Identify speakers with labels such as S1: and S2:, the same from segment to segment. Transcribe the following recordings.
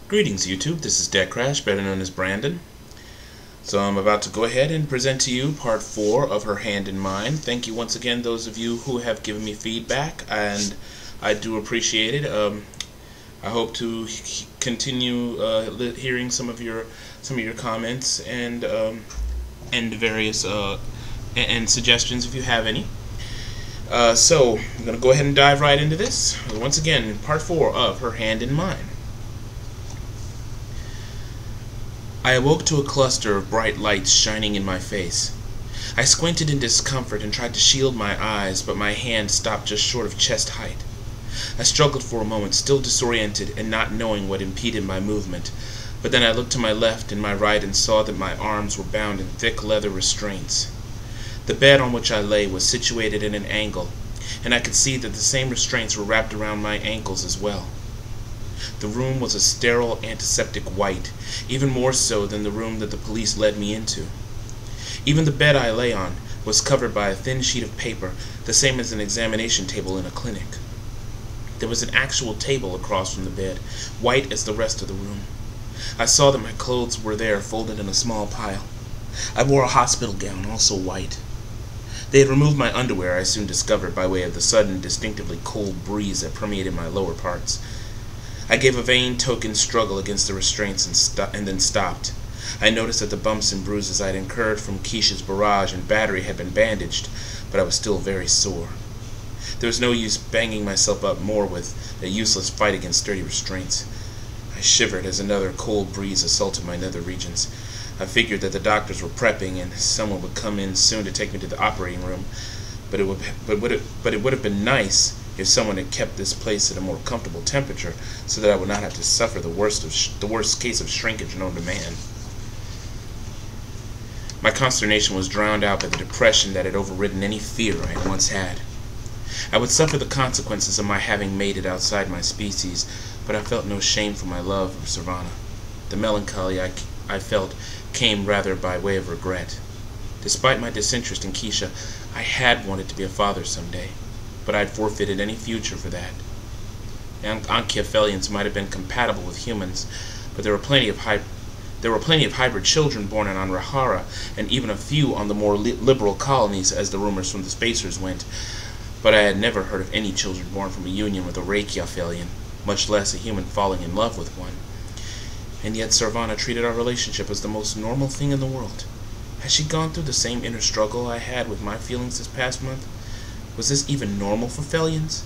S1: Greetings YouTube, this is DecKrash, better known as Brandon. So I'm about to go ahead and present to you part 4 of Her Hand in Mine. Thank you once again those of you who have given me feedback, and I do appreciate it. I hope to continue hearing some of your comments and various and suggestions if you have any. So I'm going to go ahead and dive right into this. Once again, part 4 of Her Hand in Mine. I awoke to a cluster of bright lights shining in my face. I squinted in discomfort and tried to shield my eyes, but my hand stopped just short of chest height. I struggled for a moment, still disoriented and not knowing what impeded my movement, but then I looked to my left and my right and saw that my arms were bound in thick leather restraints. The bed on which I lay was situated in an angle, and I could see that the same restraints were wrapped around my ankles as well. The room was a sterile antiseptic white, even more so than the room that the police led me into. Even the bed I lay on was covered by a thin sheet of paper, the same as an examination table in a clinic. There was an actual table across from the bed, white as the rest of the room. I saw that my clothes were there, folded in a small pile. I wore a hospital gown, also white. They had removed my underwear, I soon discovered, by way of the sudden, distinctively cold breeze that permeated my lower parts. I gave a vain token struggle against the restraints and then stopped. I noticed that the bumps and bruises I had incurred from Keisha's barrage and battery had been bandaged, but I was still very sore. There was no use banging myself up more with a useless fight against sturdy restraints. I shivered as another cold breeze assaulted my nether regions. I figured that the doctors were prepping and someone would come in soon to take me to the operating room, but it would have been nice if someone had kept this place at a more comfortable temperature so that I would not have to suffer the worst case of shrinkage known to man. My consternation was drowned out by the depression that had overridden any fear I had once had. I would suffer the consequences of my having made it outside my species, but I felt no shame for my love of Savannah. The melancholy I felt came rather by way of regret. Despite my disinterest in Keisha, I had wanted to be a father someday, but I had forfeited any future for that. Ankylophilians might have been compatible with humans, but there were plenty of hybrid children born in Anrahara, and even a few on the more liberal colonies, as the rumors from the spacers went. But I had never heard of any children born from a union with a Reykjaphilian, much less a human falling in love with one. And yet Sarvana treated our relationship as the most normal thing in the world. Had she gone through the same inner struggle I had with my feelings this past month? Was this even normal for Felians?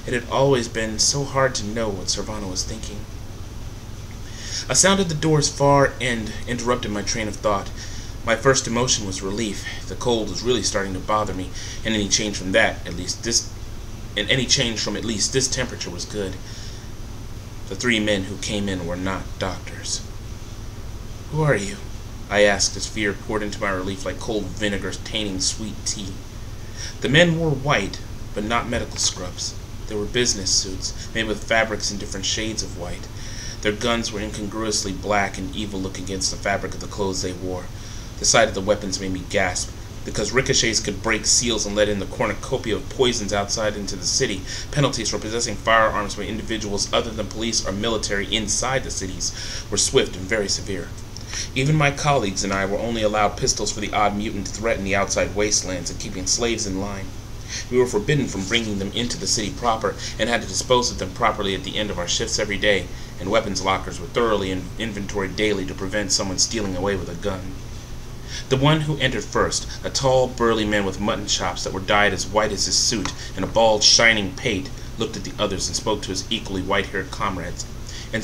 S1: It had always been so hard to know what Sarvana was thinking. A sound at the door's far end interrupted my train of thought. My first emotion was relief. The cold was really starting to bother me, and any change from at least this temperature was good. The 3 men who came in were not doctors. "Who are you?" I asked as fear poured into my relief like cold vinegar tainting sweet tea. The men wore white, but not medical scrubs. They were business suits, made with fabrics in different shades of white. Their guns were incongruously black and evil-looking against the fabric of the clothes they wore. The sight of the weapons made me gasp. Because ricochets could break seals and let in the cornucopia of poisons outside into the city, penalties for possessing firearms by individuals other than police or military inside the cities were swift and very severe. Even my colleagues and I were only allowed pistols for the odd mutant to threaten the outside wastelands and keeping slaves in line. We were forbidden from bringing them into the city proper and had to dispose of them properly at the end of our shifts every day, and weapons lockers were thoroughly inventoried daily to prevent someone stealing away with a gun. The one who entered first, a tall, burly man with mutton chops that were dyed as white as his suit and a bald, shining pate, looked at the others and spoke to his equally white-haired comrades. In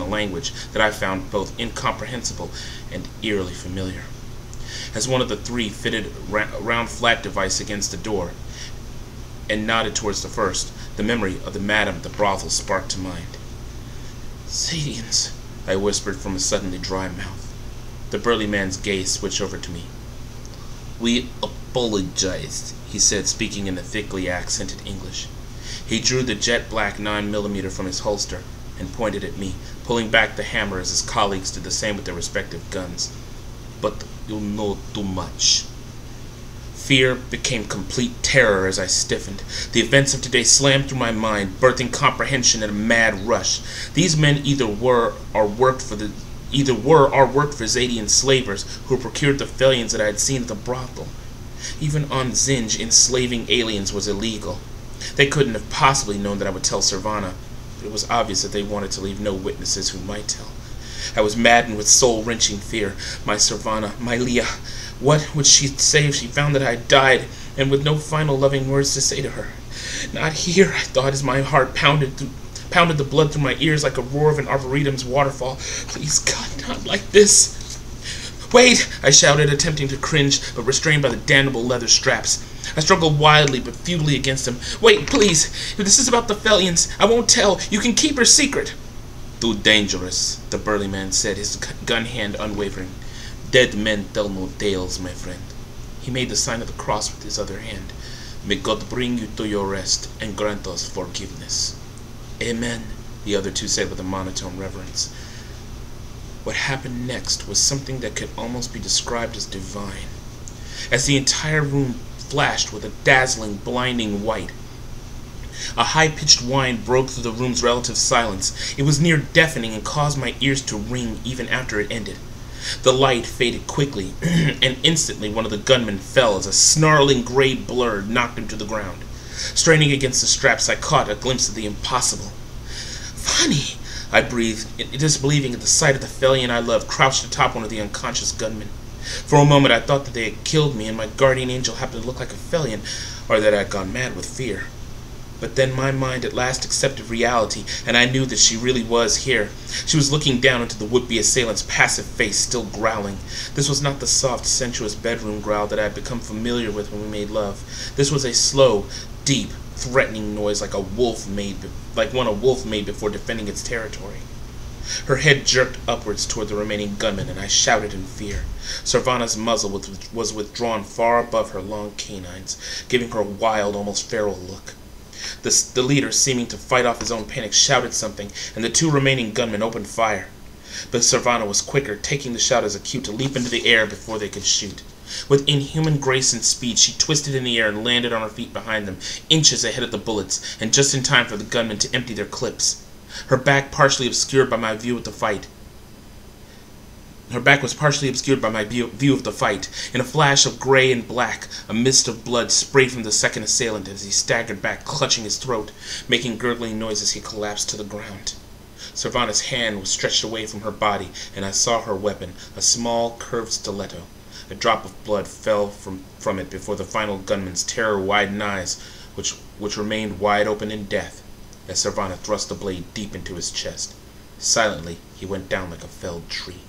S1: a language that I found both incomprehensible and eerily familiar. As one of the 3 fitted a round flat device against the door and nodded towards the first, the memory of the madam at the brothel sparked to mind. "Sadians," I whispered from a suddenly dry mouth. The burly man's gaze switched over to me. "We apologize," he said, speaking in a thickly accented English. He drew the jet-black 9mm from his holster and pointed at me, pulling back the hammer as his colleagues did the same with their respective guns. "But you know too much." Fear became complete terror as I stiffened. The events of today slammed through my mind, birthing comprehension in a mad rush. These men either were or worked for Zadian slavers who procured the Felians that I had seen at the brothel. Even on Zinj, enslaving aliens was illegal. They couldn't have possibly known that I would tell Servana, but it was obvious that they wanted to leave no witnesses who might tell. I was maddened with soul-wrenching fear. My Servana, my Leah, what would she say if she found that I had died, and with no final loving words to say to her? Not here, I thought, as my heart pounded the blood through my ears like a roar of an arboretum's waterfall. Please, God, not like this. Wait, I shouted, attempting to cringe, but restrained by the damnable leather straps. I struggled wildly but futilely against him. Wait, please, if this is about the Felians, I won't tell. You can keep her secret. Too dangerous, the burly man said, his gun hand unwavering. Dead men tell no tales, my friend. He made the sign of the cross with his other hand. May God bring you to your rest and grant us forgiveness. Amen, the other two said with a monotone reverence. What happened next was something that could almost be described as divine. As the entire room flashed with a dazzling, blinding white, a high-pitched whine broke through the room's relative silence. It was near deafening and caused my ears to ring even after it ended. The light faded quickly, and instantly one of the gunmen fell as a snarling gray blur knocked him to the ground. Straining against the straps, I caught a glimpse of the impossible. Funny, I breathed, disbelieving at the sight of the Felian I loved crouched atop one of the unconscious gunmen. For a moment I thought that they had killed me and my guardian angel happened to look like a Felian, or that I had gone mad with fear. But then my mind at last accepted reality, and I knew that she really was here. She was looking down into the would-be assailant's passive face, still growling. This was not the soft, sensuous bedroom growl that I had become familiar with when we made love. This was a slow, deep, threatening noise like one a wolf made before defending its territory. Her head jerked upwards toward the remaining gunman, and I shouted in fear. Servana's muzzle was withdrawn far above her long canines, giving her a wild, almost feral look. The leader, seeming to fight off his own panic, shouted something, and the two remaining gunmen opened fire. But Servana was quicker, taking the shout as a cue to leap into the air before they could shoot. With inhuman grace and speed, she twisted in the air and landed on her feet behind them, inches ahead of the bullets, and just in time for the gunmen to empty their clips. Her back partially obscured by my view of the fight. In a flash of gray and black, a mist of blood sprayed from the second assailant as he staggered back, clutching his throat, making gurgling noise as he collapsed to the ground. Servana's hand was stretched away from her body, and I saw her weapon, a small, curved stiletto. A drop of blood fell from it before the final gunman's terror-widened eyes, which remained wide open in death, as Servana thrust the blade deep into his chest. Silently, he went down like a felled tree.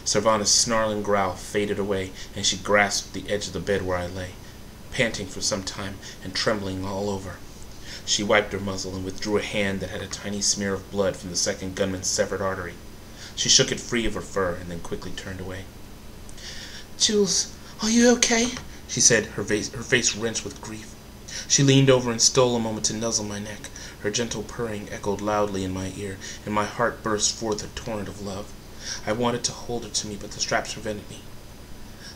S1: Servana's snarling growl faded away, and she grasped the edge of the bed where I lay, panting for some time and trembling all over. She wiped her muzzle and withdrew a hand that had a tiny smear of blood from the second gunman's severed artery. She shook it free of her fur and then quickly turned away. "Jules, are you okay?" she said, her face wrenched with grief. She leaned over and stole a moment to nuzzle my neck. Her gentle purring echoed loudly in my ear, and my heart burst forth a torrent of love. I wanted to hold her to me, but the straps prevented me.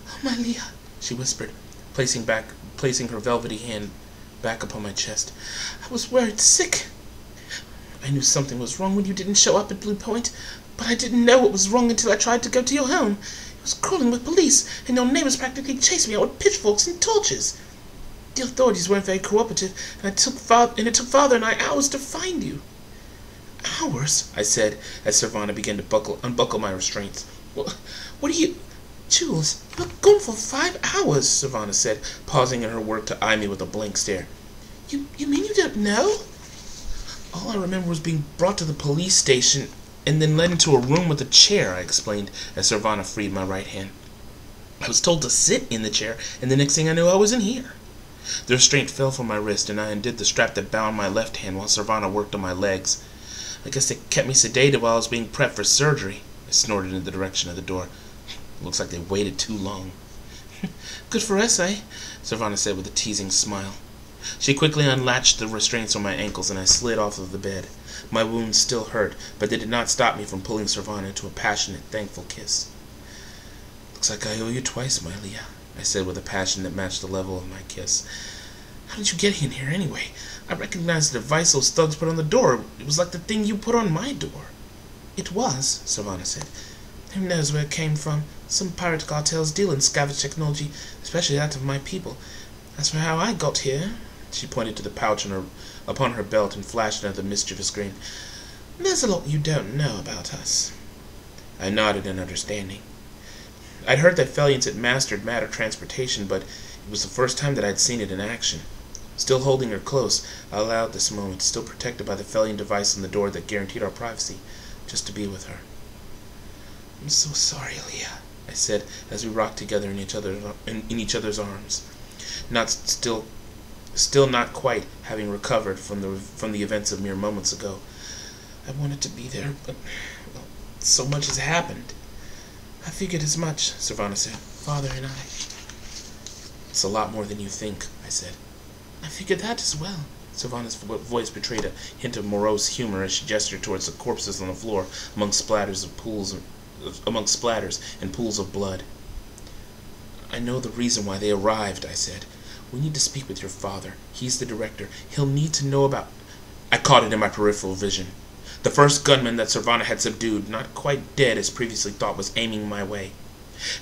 S1: "Oh, my Leah," she whispered, placing her velvety hand back upon my chest. "I was worried sick. I knew something was wrong when you didn't show up at Blue Point, but I didn't know what was wrong until I tried to go to your home. It was crawling with police, and your neighbors practically chased me out with pitchforks and torches. The authorities weren't very cooperative, and it took Father and I hours to find you." "Hours?" I said, as Servana began to unbuckle my restraints. What are you... "Jules, you were gone for 5 hours, Servana said, pausing in her work to eye me with a blank stare. You mean you don't know?" "All I remember was being brought to the police station and then led into a room with a chair," I explained, as Servana freed my right hand. "I was told to sit in the chair, and the next thing I knew I was in here." The restraint fell from my wrist, and I undid the strap that bound my left hand while Servana worked on my legs. "I guess they kept me sedated while I was being prepped for surgery." I snorted in the direction of the door. "Looks like they waited too long." "Good for us, eh?" Servana said with a teasing smile. She quickly unlatched the restraints on my ankles, and I slid off of the bed. My wounds still hurt, but they did not stop me from pulling Servana into a passionate, thankful kiss. "Looks like I owe you twice, my Leah," I said with a passion that matched the level of my kiss. "How did you get in here anyway? I recognized the device those thugs put on the door. It was like the thing you put on my door." "It was," Savannah said. "Who knows where it came from? Some pirate cartels deal in scavenge technology, especially that of my people. As for how I got here," she pointed to the pouch upon her belt and flashed another mischievous grin, "there's a lot you don't know about us." I nodded in understanding. I'd heard that Felians had mastered matter transportation, but it was the first time that I'd seen it in action. Still holding her close, I allowed this moment, still protected by the Felian device on the door that guaranteed our privacy, just to be with her. "I'm so sorry, Leah," I said as we rocked together in each other's arms, still not quite having recovered from the events of mere moments ago. "I wanted to be there, but well, so much has happened." "I figured as much," Savannah said. "Father and I." "It's a lot more than you think," I said. "I figured that as well." Savannah's voice betrayed a hint of morose humor as she gestured towards the corpses on the floor among splatters and pools of blood. "I know the reason why they arrived," I said. "We need to speak with your father. He's the director. He'll need to know about—" I caught it in my peripheral vision. The first gunman that Savannah had subdued, not quite dead as previously thought, was aiming my way.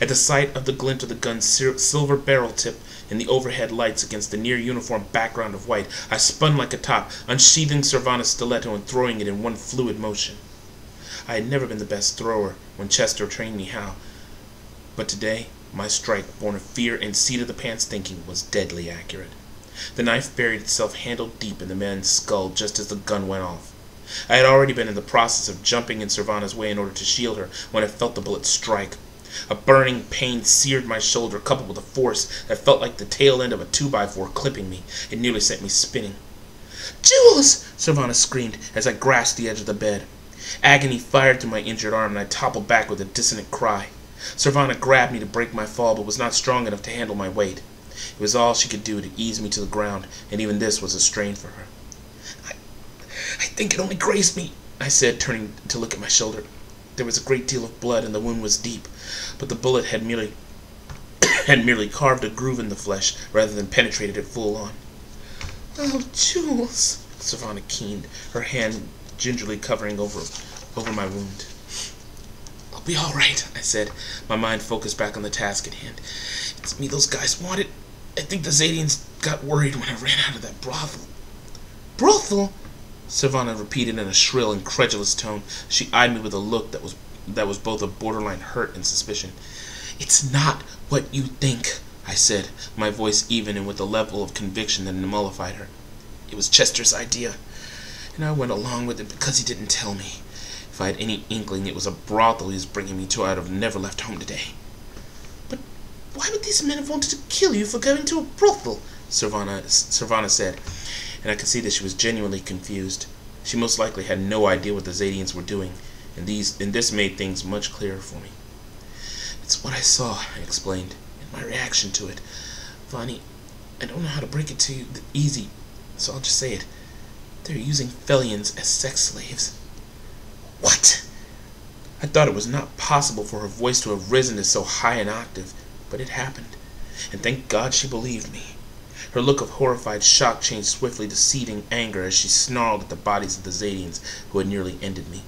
S1: At the sight of the glint of the gun's silver barrel tip and the overhead lights against the near-uniform background of white, I spun like a top, unsheathing Savannah's stiletto and throwing it in one fluid motion. I had never been the best thrower when Chester trained me how, but today my strike, born of fear and seat-of-the-pants thinking, was deadly accurate. The knife buried itself handle deep in the man's skull just as the gun went off. I had already been in the process of jumping in Savannah's way in order to shield her when I felt the bullet strike. A burning pain seared my shoulder, coupled with a force that felt like the tail end of a 2x4 clipping me. It nearly sent me spinning. "Jules!" Savannah screamed as I grasped the edge of the bed. Agony fired through my injured arm, and I toppled back with a dissonant cry. Savannah grabbed me to break my fall, but was not strong enough to handle my weight. It was all she could do to ease me to the ground, and even this was a strain for her. I think it only grazed me," I said, turning to look at my shoulder. There was a great deal of blood, and the wound was deep, but the bullet had merely carved a groove in the flesh rather than penetrated it full on. "Oh, Jules," Savannah keened, her hand gingerly covering over my wound. "I'll be all right," I said, my mind focused back on the task at hand. "It's me those guys wanted. I think the Zadians got worried when I ran out of that brothel." "Brothel?" Savannah repeated in a shrill, incredulous tone. She eyed me with a look that was both of borderline hurt and suspicion. "It's not what you think," I said, my voice even and with a level of conviction that mollified her. "It was Chester's idea, and I went along with it because he didn't tell me. If I had any inkling it was a brothel he was bringing me to, I'd have never left home today." "But why would these men have wanted to kill you for going to a brothel?" Savannah said, and I could see that she was genuinely confused. She most likely had no idea what the Zadians were doing, and this made things much clearer for me. "It's what I saw," I explained, "and my reaction to it. Vani, I don't know how to break it to you easy, so I'll just say it. They're using Felians as sex slaves." "What?" I thought it was not possible for her voice to have risen to so high an octave, but it happened, and thank God she believed me. Her look of horrified shock changed swiftly to seething anger as she snarled at the bodies of the Zadians who had nearly ended me.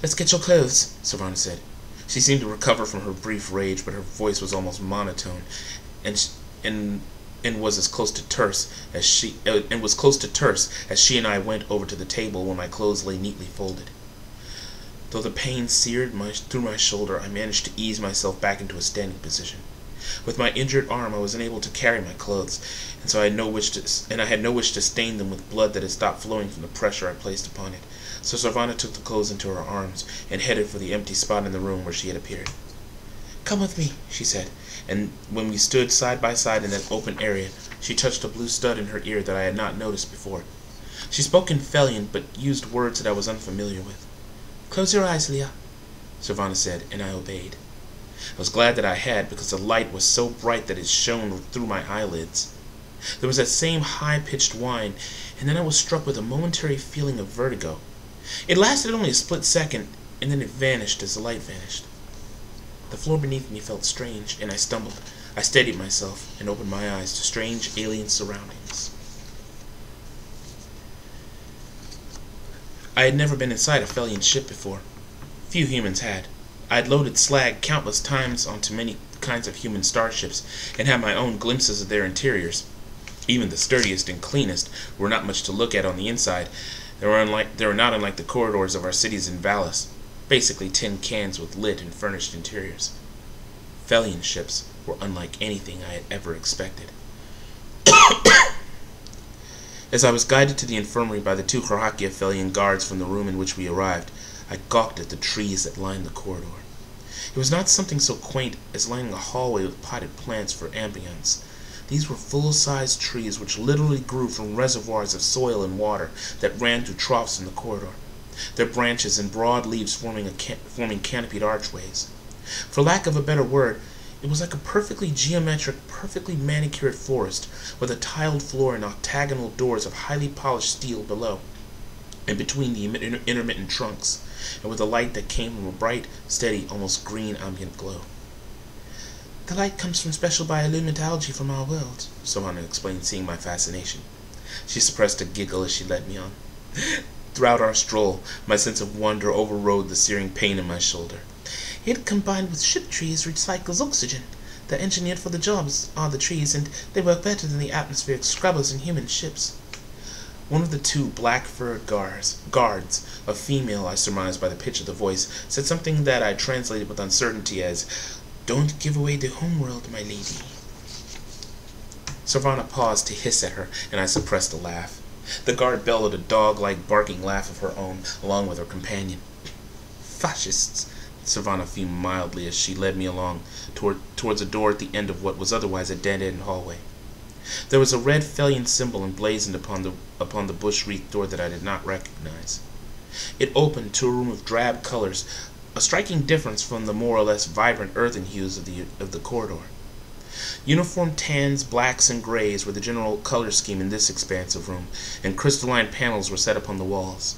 S1: "Let's get your clothes," Savannah said. She seemed to recover from her brief rage, but her voice was almost monotone, and was close to terse as she and I went over to the table where my clothes lay neatly folded. Though the pain seared through my shoulder, I managed to ease myself back into a standing position. With my injured arm, I was unable to carry my clothes, and I had no wish to stain them with blood that had stopped flowing from the pressure I placed upon it. So Savannah took the clothes into her arms and headed for the empty spot in the room where she had appeared. "Come with me," she said, and when we stood side by side in that open area, she touched a blue stud in her ear that I had not noticed before. She spoke in Felian, but used words that I was unfamiliar with. "Close your eyes, Leah," Savannah said, and I obeyed. I was glad that I had, because the light was so bright that it shone through my eyelids. There was that same high-pitched whine, and then I was struck with a momentary feeling of vertigo. It lasted only a split second, and then it vanished as the light vanished. The floor beneath me felt strange, and I stumbled. I steadied myself and opened my eyes to strange alien surroundings. I had never been inside a Felian ship before. Few humans had. I had loaded slag countless times onto many kinds of human starships, and had my own glimpses of their interiors. Even the sturdiest and cleanest were not much to look at on the inside. They were not unlike the corridors of our cities in Valis, basically tin cans with lit and furnished interiors. Felian ships were unlike anything I had ever expected. As I was guided to the infirmary by the 2 Krahakia Felian guards from the room in which we arrived, I gawked at the trees that lined the corridor. It was not something so quaint as lining a hallway with potted plants for ambience. These were full-sized trees which literally grew from reservoirs of soil and water that ran through troughs in the corridor, their branches and broad leaves forming canopied archways. For lack of a better word, it was like a perfectly geometric, perfectly manicured forest, with a tiled floor and octagonal doors of highly polished steel below, and between the intermittent trunks, and with a light that came from a bright, steady, almost green ambient glow. "The light comes from special bioluminescent algae from our world," Savannah explained, seeing my fascination. She suppressed a giggle as she led me on. Throughout our stroll, my sense of wonder overrode the searing pain in my shoulder. "It, combined with ship trees, recycles oxygen. They're engineered for the jobs, are the trees, and they work better than the atmospheric scrubbers in human ships." One of the 2 black-furred guards, a female I surmised by the pitch of the voice, said something that I translated with uncertainty as, "Don't give away the homeworld, my lady." Savannah paused to hiss at her, and I suppressed a laugh. The guard bellowed a dog-like barking laugh of her own, along with her companion. "Fascists," Savannah fumed mildly as she led me along towards a door at the end of what was otherwise a dead-end hallway. There was a red Felian symbol emblazoned upon the bush-wreathed door that I did not recognize. It opened to a room of drab colors, a striking difference from the more or less vibrant earthen hues of the corridor. Uniform tans, blacks, and grays were the general color scheme in this expansive room, and crystalline panels were set upon the walls.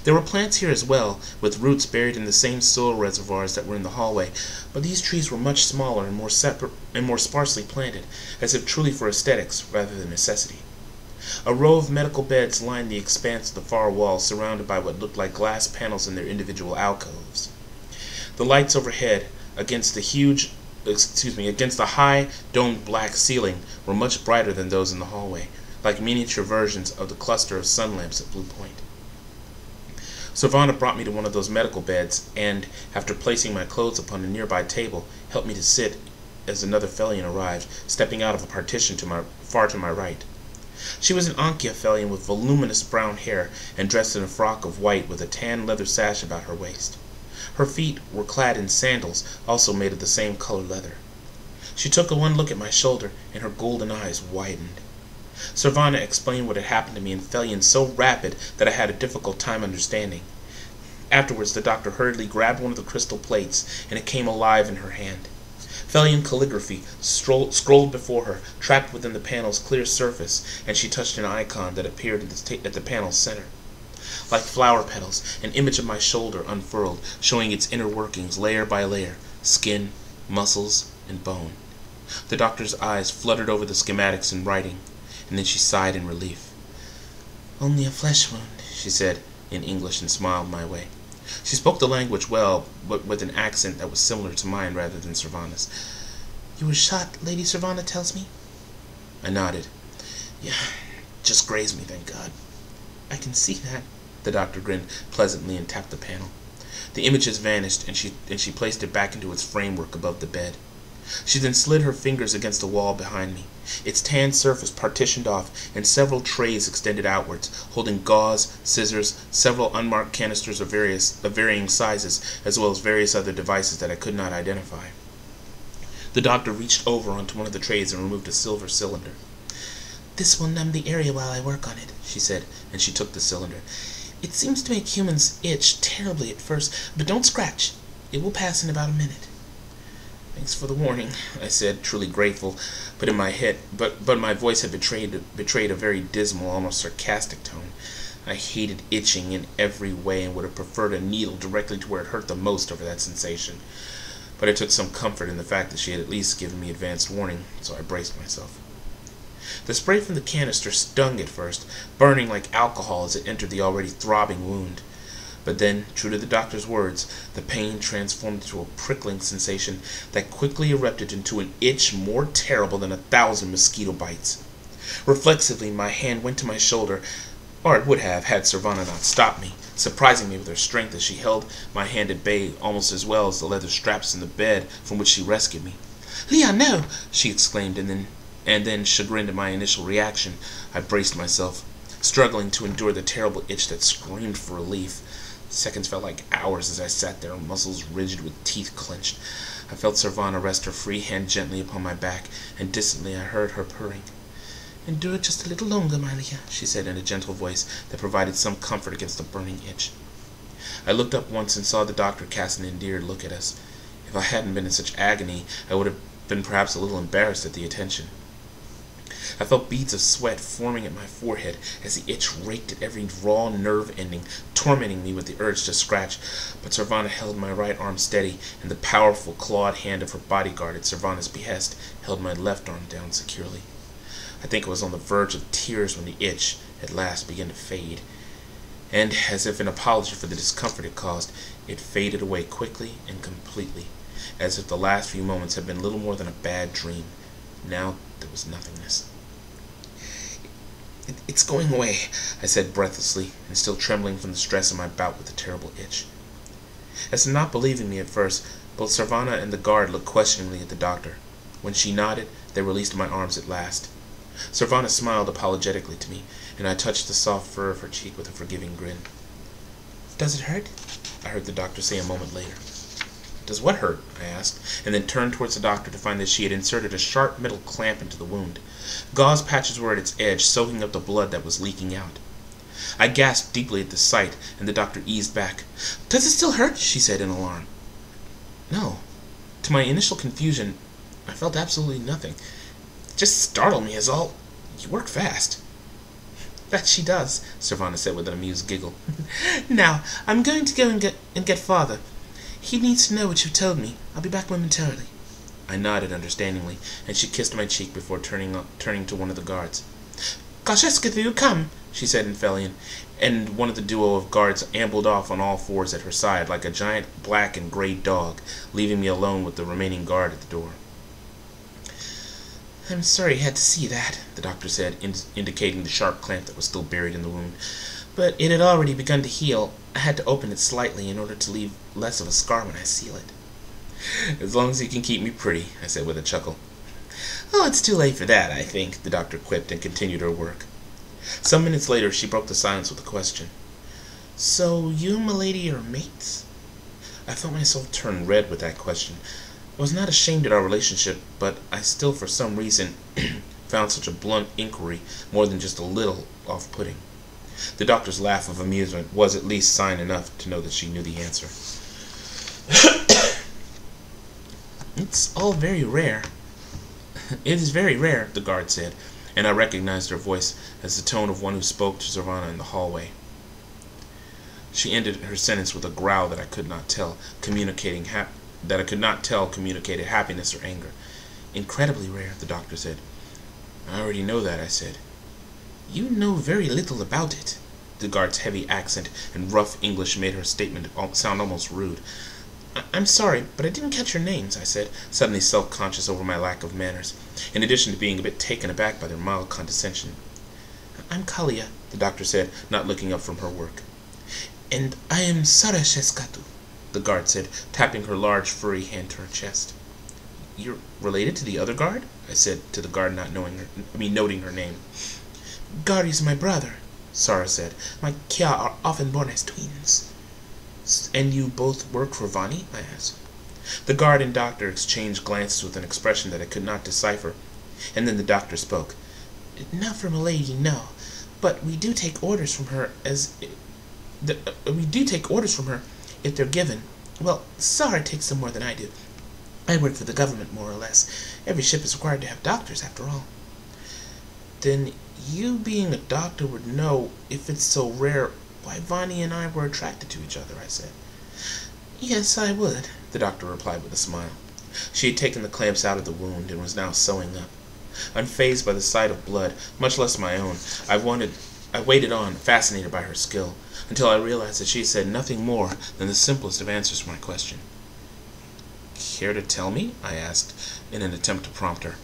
S1: There were plants here as well, with roots buried in the same soil reservoirs that were in the hallway, but these trees were much smaller and more sparsely planted, as if truly for aesthetics rather than necessity. A row of medical beds lined the expanse of the far wall, surrounded by what looked like glass panels in their individual alcoves. The lights overhead, against the high, domed black ceiling, were much brighter than those in the hallway, like miniature versions of the cluster of sun lamps at Blue Point. Savannah brought me to one of those medical beds, and, after placing my clothes upon a nearby table, helped me to sit as another Felian arrived, stepping out of a partition far to my right. She was an Ankia Felian with voluminous brown hair, and dressed in a frock of white with a tan leather sash about her waist. Her feet were clad in sandals, also made of the same colored leather. She took one look at my shoulder, and her golden eyes widened. Savannah explained what had happened to me in Felian so rapid that I had a difficult time understanding. Afterwards, the doctor hurriedly grabbed one of the crystal plates, and it came alive in her hand. Felian calligraphy scrolled before her, trapped within the panel's clear surface, and she touched an icon that appeared at the panel's center. Like flower petals, an image of my shoulder unfurled, showing its inner workings layer by layer, skin, muscles, and bone. The doctor's eyes fluttered over the schematics and writing, and then she sighed in relief. "Only a flesh wound," she said in English, and smiled my way. She spoke the language well, but with an accent that was similar to mine rather than Savannah's. "You were shot, Lady Savannah tells me?" I nodded. "Yeah, just grazed me, thank God." "I can see that." The doctor grinned pleasantly and tapped the panel. The images vanished, and she placed it back into its framework above the bed. She then slid her fingers against the wall behind me. Its tan surface partitioned off, and several trays extended outwards, holding gauze, scissors, several unmarked canisters of varying sizes, as well as various other devices that I could not identify. The doctor reached over onto one of the trays and removed a silver cylinder. "This will numb the area while I work on it," she said, and she took the cylinder. "It seems to make humans itch terribly at first, but don't scratch. It will pass in about a minute." "Thanks for the warning," I said, truly grateful, but my voice had betrayed a very dismal, almost sarcastic tone. I hated itching in every way and would have preferred a needle directly to where it hurt the most over that sensation. but I took some comfort in the fact that she had at least given me advanced warning, so I braced myself. The spray from the canister stung at first, burning like alcohol as it entered the already throbbing wound. But then, true to the doctor's words, the pain transformed into a prickling sensation that quickly erupted into an itch more terrible than 1,000 mosquito bites. Reflexively, my hand went to my shoulder, or it would have had Servana not stopped me, surprising me with her strength as she held my hand at bay almost as well as the leather straps in the bed from which she rescued me. "Leon, no!" she exclaimed, and then, chagrined at my initial reaction, I braced myself, struggling to endure the terrible itch that screamed for relief. Seconds felt like hours as I sat there, muscles rigid with teeth clenched. I felt Servana rest her free hand gently upon my back, and distantly I heard her purring. "Endure just a little longer, my Leah," she said in a gentle voice that provided some comfort against the burning itch. I looked up once and saw the doctor cast an endeared look at us. If I hadn't been in such agony, I would have been perhaps a little embarrassed at the attention. I felt beads of sweat forming at my forehead as the itch raked at every raw nerve ending, tormenting me with the urge to scratch, but Servana held my right arm steady, and the powerful clawed hand of her bodyguard at Servana's behest held my left arm down securely. I think I was on the verge of tears when the itch at last began to fade, and, as if in apology for the discomfort it caused, it faded away quickly and completely, as if the last few moments had been little more than a bad dream. Now there was nothingness. It's going away," I said breathlessly, and still trembling from the stress of my bout with the terrible itch. As if not believing me at first, both Servana and the guard looked questioningly at the doctor. When she nodded, they released my arms at last. Servana smiled apologetically to me, and I touched the soft fur of her cheek with a forgiving grin. "Does it hurt?" I heard the doctor say a moment later. "Does what hurt?" I asked, and then turned towards the doctor to find that she had inserted a sharp metal clamp into the wound. Gauze patches were at its edge, soaking up the blood that was leaking out. I gasped deeply at the sight, and the doctor eased back. "Does it still hurt?" she said in alarm. No. To my initial confusion, I felt absolutely nothing. It just startled me as all. "You work fast." "That she does," Servana said with an amused giggle. "Now, I'm going to go and get father. He needs to know what you've told me. I'll be back momentarily." I nodded understandingly, and she kissed my cheek before turning to one of the guards. "Kosheskathu, come," she said in Felian, and one of the duo of guards ambled off on all fours at her side like a giant black and gray dog, leaving me alone with the remaining guard at the door. "I'm sorry you had to see that," the doctor said, indicating the sharp clamp that was still buried in the wound. "But it had already begun to heal. I had to open it slightly in order to leave less of a scar when I seal it." "As long as you can keep me pretty," I said with a chuckle. "Oh, it's too late for that, I think," the doctor quipped and continued her work. Some minutes later, she broke the silence with a question. "So you and m'lady are mates?" I felt myself turn red with that question. I was not ashamed at our relationship, but I still, for some reason, found such a blunt inquiry more than just a little off-putting. The doctor's laugh of amusement was at least sign enough to know that she knew the answer. "It's all very rare." "It is very rare," the guard said, and I recognized her voice as the tone of one who spoke to Servana in the hallway. She ended her sentence with a growl that I could not tell communicated happiness or anger. "Incredibly rare," the doctor said. "I already know that," I said. "You know very little about it." The guard's heavy accent and rough English made her statement sound almost rude. "I'm sorry, but I didn't catch your names," I said, suddenly self-conscious over my lack of manners, in addition to being a bit taken aback by their mild condescension. "I'm Kalia," the doctor said, not looking up from her work. "And I am Sarasheskatu," the guard said, tapping her large furry hand to her chest. "You're related to the other guard?" I said to the guard, noting her name. "Gari's my brother," Sara said. "My Kya are often born as twins." "And you both work for Vani?" I asked. The guard and doctor exchanged glances with an expression that I could not decipher, and then the doctor spoke. "Not from a lady, no, but we do take orders from her if they're given. Well, Sara takes them more than I do. I work for the government, more or less. Every ship is required to have doctors, after all." "Then you, being a doctor, would know, if it's so rare, why Vani and I were attracted to each other," I said. "Yes, I would," the doctor replied with a smile. She had taken the clamps out of the wound and was now sewing up. Unfazed by the sight of blood, much less my own, I waited on, fascinated by her skill, until I realized that she had said nothing more than the simplest of answers to my question. "Care to tell me?" I asked, in an attempt to prompt her.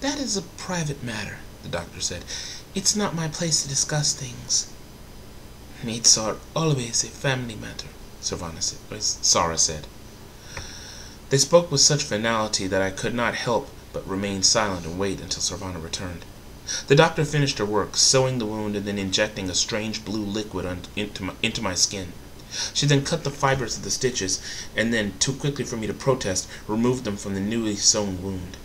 S1: "That is a private matter," the doctor said. "It's not my place to discuss things." "Needs are always a family matter," Sarah said. They spoke with such finality that I could not help but remain silent and wait until Sarvana returned. The doctor finished her work, sewing the wound and then injecting a strange blue liquid into my skin. She then cut the fibers of the stitches, and then, too quickly for me to protest, removed them from the newly sewn wound.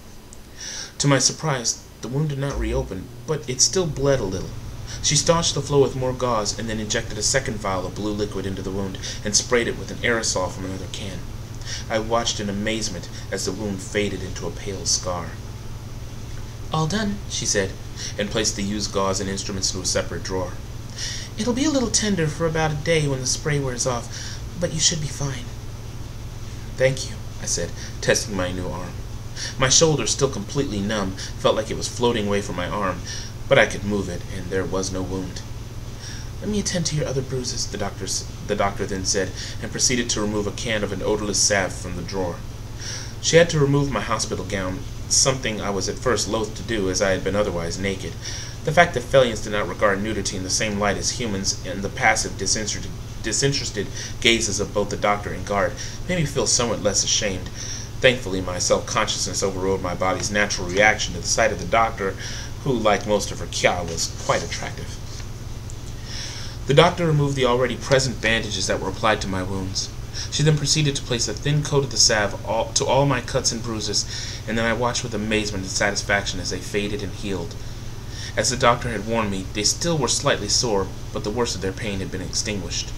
S1: To my surprise, the wound did not reopen, but it still bled a little. She staunched the flow with more gauze, and then injected a second vial of blue liquid into the wound, and sprayed it with an aerosol from another can. I watched in amazement as the wound faded into a pale scar. "All done," she said, and placed the used gauze and instruments into a separate drawer. "It'll be a little tender for about a day when the spray wears off, but you should be fine." "Thank you," I said, testing my new arm. My shoulder, still completely numb, felt like it was floating away from my arm, but I could move it, and there was no wound. "Let me attend to your other bruises," the doctor then said, and proceeded to remove a can of an odorless salve from the drawer. She had to remove my hospital gown, something I was at first loath to do, as I had been otherwise naked. The fact that Felians did not regard nudity in the same light as humans, and the passive, disinterested gazes of both the doctor and guard, made me feel somewhat less ashamed. Thankfully, my self-consciousness overrode my body's natural reaction to the sight of the doctor, who, like most of her kya, was quite attractive. The doctor removed the already present bandages that were applied to my wounds. She then proceeded to place a thin coat of the salve to all my cuts and bruises, and then I watched with amazement and satisfaction as they faded and healed. As the doctor had warned me, they still were slightly sore, but the worst of their pain had been extinguished.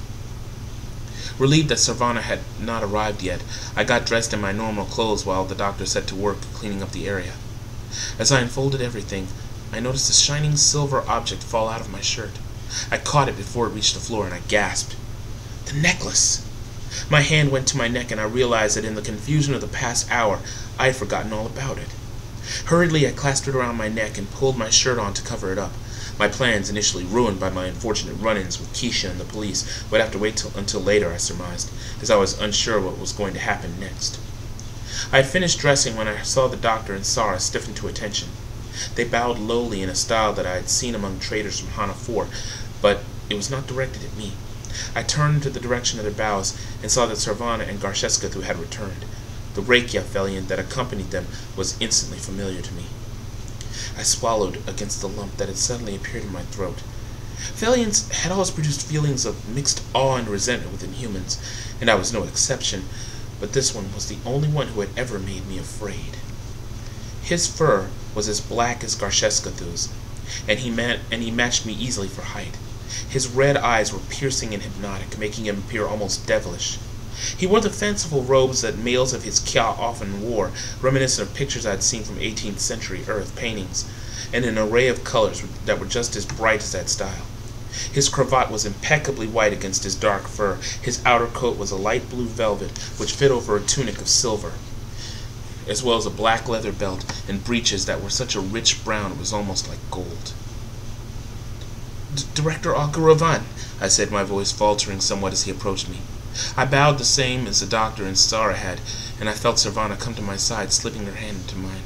S1: Relieved that Sarvana had not arrived yet, I got dressed in my normal clothes while the doctor set to work cleaning up the area. As I unfolded everything, I noticed a shining silver object fall out of my shirt. I caught it before it reached the floor, and I gasped. The necklace! My hand went to my neck, and I realized that in the confusion of the past hour, I had forgotten all about it. Hurriedly, I clasped it around my neck and pulled my shirt on to cover it up. My plans, initially ruined by my unfortunate run-ins with Keisha and the police, would have to wait until later, I surmised, as I was unsure what was going to happen next. I had finished dressing when I saw the doctor and Sarah stiffen to attention. They bowed lowly in a style that I had seen among traders from Hana 4, but it was not directed at me. I turned to the direction of their bows and saw that Sarvana and Garsheskathu had returned. The Reykja Felian that accompanied them was instantly familiar to me. I swallowed against the lump that had suddenly appeared in my throat. Felians had always produced feelings of mixed awe and resentment within humans, and I was no exception, but this one was the only one who had ever made me afraid. His fur was as black as Garsheskathu's, and he matched me easily for height. His red eyes were piercing and hypnotic, making him appear almost devilish. He wore the fanciful robes that males of his kya often wore, reminiscent of pictures I had seen from 18th century Earth paintings, and an array of colors that were just as bright as that style. His cravat was impeccably white against his dark fur. His outer coat was a light blue velvet, which fit over a tunic of silver, as well as a black leather belt and breeches that were such a rich brown it was almost like gold. "Director Agaravan," I said, my voice faltering somewhat as he approached me. I bowed the same as the doctor and Sarah had, and I felt Sarvana come to my side, slipping her hand into mine.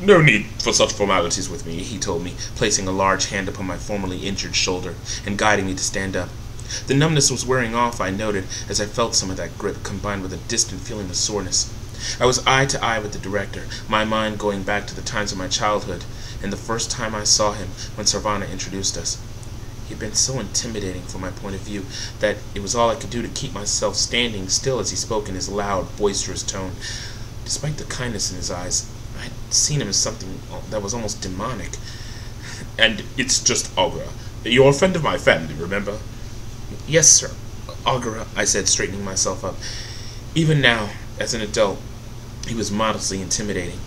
S1: "No need for such formalities with me," he told me, placing a large hand upon my formerly injured shoulder and guiding me to stand up. The numbness was wearing off, I noted, as I felt some of that grip combined with a distant feeling of soreness. I was eye to eye with the director, my mind going back to the times of my childhood, and the first time I saw him when Sarvana introduced us. He had been so intimidating from my point of view that it was all I could do to keep myself standing still as he spoke in his loud, boisterous tone. Despite the kindness in his eyes, I had seen him as something that was almost demonic. "And it's just Agra. You're a friend of my family, remember?" "Yes, sir. Agra," I said, straightening myself up. Even now, as an adult, he was modestly intimidating.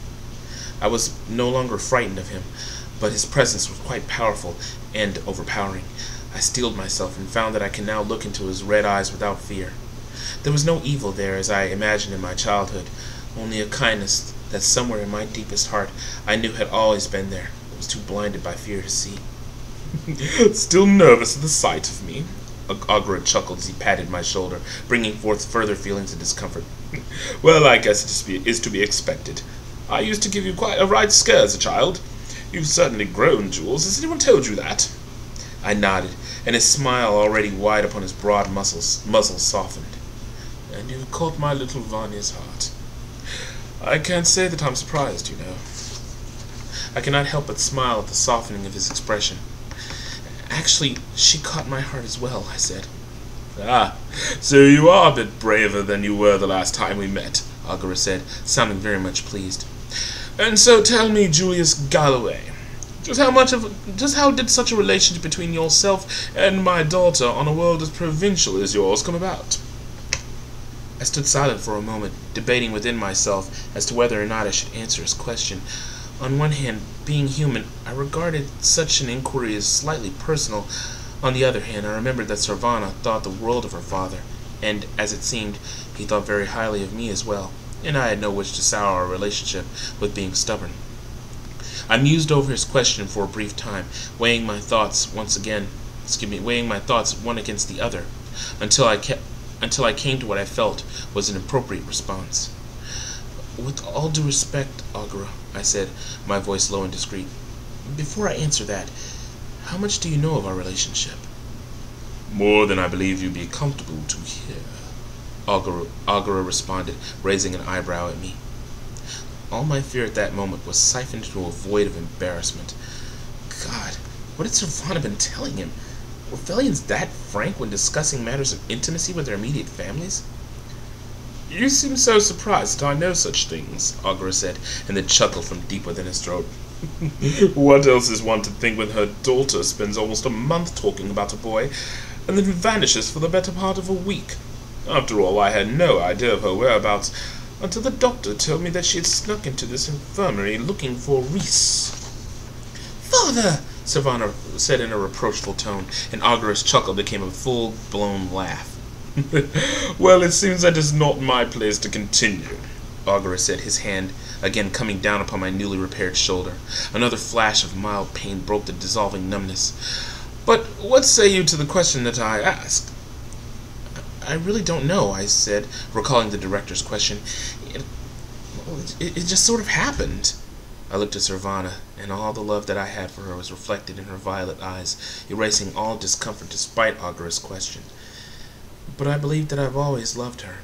S1: I was no longer frightened of him, but his presence was quite powerful and overpowering. I steeled myself and found that I could now look into his red eyes without fear. There was no evil there as I imagined in my childhood, only a kindness that somewhere in my deepest heart I knew had always been there, but was too blinded by fear to see. Still nervous at the sight of me? Agura chuckled as he patted my shoulder, bringing forth further feelings of discomfort. Well, I guess it is to be expected. I used to give you quite a right scare as a child. You've certainly grown, Jules. Has anyone told you that? I nodded, and his smile, already wide upon his broad muzzle softened. And you caught my little Vanya's heart. I can't say that I'm surprised, you know. I cannot help but smile at the softening of his expression. Actually, she caught my heart as well, I said. Ah, so you are a bit braver than you were the last time we met, Agura said, sounding very much pleased. And so tell me, Julius Galloway, just how did such a relationship between yourself and my daughter on a world as provincial as yours come about? I stood silent for a moment, debating within myself as to whether or not I should answer his question. On one hand, being human, I regarded such an inquiry as slightly personal. On the other hand, I remembered that Servana thought the world of her father, and, as it seemed, he thought very highly of me as well, and I had no wish to sour our relationship with being stubborn. I mused over his question for a brief time, weighing my thoughts one against the other, until I came to what I felt was an appropriate response. With all due respect, Agura, I said, my voice low and discreet, before I answer that, how much do you know of our relationship? More than I believe you'd be comfortable to hear, Agura responded, raising an eyebrow at me. All my fear at that moment was siphoned into a void of embarrassment. God, what had Servana been telling him? Were Felians that frank when discussing matters of intimacy with their immediate families? You seem so surprised that I know such things, Agura said, and then chuckled from deep within his throat. What else is one to think when her daughter spends almost a month talking about a boy, and then vanishes for the better part of a week? After all, I had no idea of her whereabouts until the doctor told me that she had snuck into this infirmary looking for Reese. Father! Servana said in a reproachful tone, and Agura's chuckle became a full-blown laugh. Well, it seems that is not my place to continue, Agura said, his hand again coming down upon my newly repaired shoulder. Another flash of mild pain broke the dissolving numbness. But what say you to the question that I asked? I really don't know, I said, recalling the director's question. It just sort of happened. I looked at Servana, and all the love that I had for her was reflected in her violet eyes, erasing all discomfort despite Agura's question. But I believe that I've always loved her.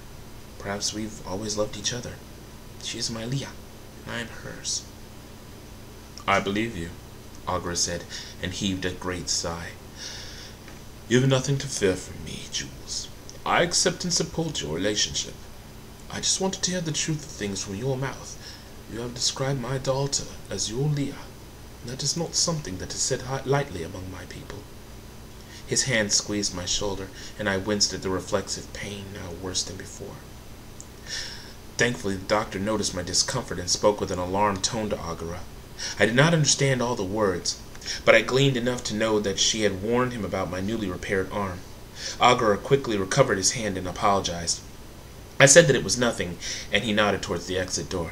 S1: Perhaps we've always loved each other. She is my Leah, and I am hers. I believe you, Agura said, and heaved a great sigh. You have nothing to fear from me, Jules. I accept and support your relationship. I just wanted to hear the truth of things from your mouth. You have described my daughter as your Leah. That is not something that is said lightly among my people. His hand squeezed my shoulder, and I winced at the reflexive pain, now worse than before. Thankfully, the doctor noticed my discomfort and spoke with an alarmed tone to Agura. I did not understand all the words, but I gleaned enough to know that she had warned him about my newly repaired arm. Agura quickly recovered his hand and apologized. I said that it was nothing, and he nodded towards the exit door.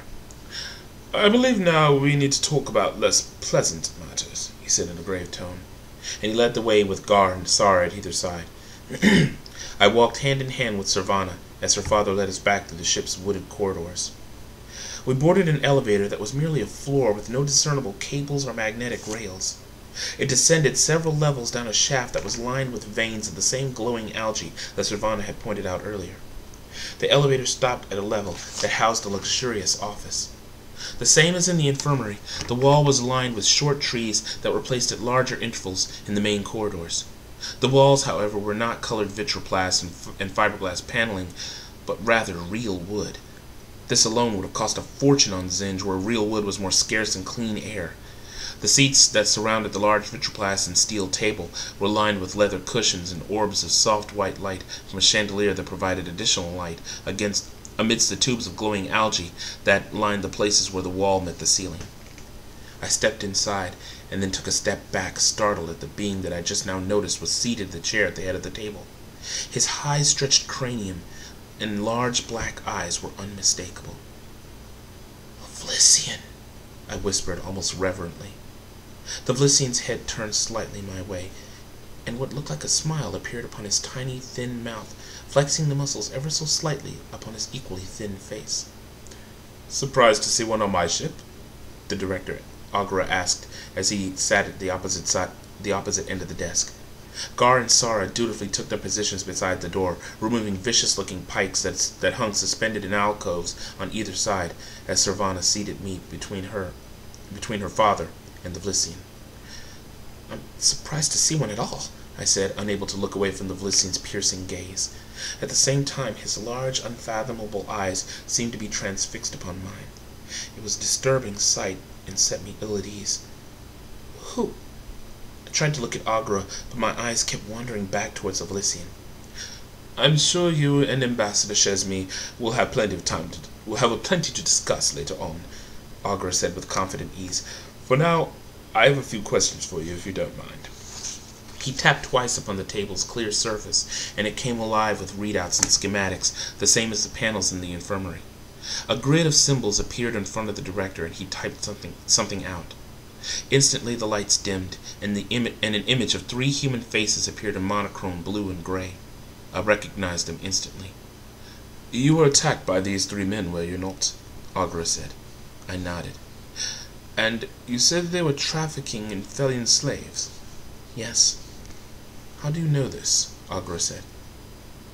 S1: I believe now we need to talk about less pleasant matters, he said in a grave tone, and he led the way with Gar and Sara at either side. I walked hand in hand with Servana as her father led us back through the ship's wooded corridors. We boarded an elevator that was merely a floor with no discernible cables or magnetic rails. It descended several levels down a shaft that was lined with veins of the same glowing algae that Servana had pointed out earlier. The elevator stopped at a level that housed a luxurious office. The same as in the infirmary, the wall was lined with short trees that were placed at larger intervals in the main corridors. The walls, however, were not colored vitroplast and fiberglass paneling, but rather real wood. This alone would have cost a fortune on Zinj, where real wood was more scarce than clean air. The seats that surrounded the large vitroplast and steel table were lined with leather cushions and orbs of soft white light from a chandelier that provided additional light amidst the tubes of glowing algae that lined the places where the wall met the ceiling. I stepped inside and then took a step back, startled at the being that I just now noticed was seated in the chair at the head of the table. His high-stretched cranium and large black eyes were unmistakable. "A Vlisian," I whispered almost reverently. The Vlisian's head turned slightly my way, and what looked like a smile appeared upon his tiny, thin mouth, flexing the muscles ever so slightly upon his equally thin face. "Surprised to see one on my ship?" the director, Agra, asked as he sat at the opposite end of the desk. Gar and Sara dutifully took their positions beside the door, removing vicious-looking pikes that hung suspended in alcoves on either side, as Servana seated me between her father and the Vlisian. "I'm surprised to see one at all," I said, unable to look away from the Vlisian's piercing gaze. At the same time, his large, unfathomable eyes seemed to be transfixed upon mine. It was a disturbing sight and set me ill at ease. "Who?" I tried to look at Agra, but my eyes kept wandering back towards the Vlisian. "I'm sure you and Ambassador Chesme will have plenty to discuss later on," Agra said with confident ease. "For now, I have a few questions for you, if you don't mind." He tapped twice upon the table's clear surface, and it came alive with readouts and schematics, the same as the panels in the infirmary. A grid of symbols appeared in front of the director, and he typed something out. Instantly the lights dimmed, and an image of 3 human faces appeared in monochrome blue and gray. I recognized them instantly. "You were attacked by these 3 men, were you not?" Agra said. I nodded. "And you said they were trafficking in Thelian slaves?" "Yes." "How do you know this?" Agra said.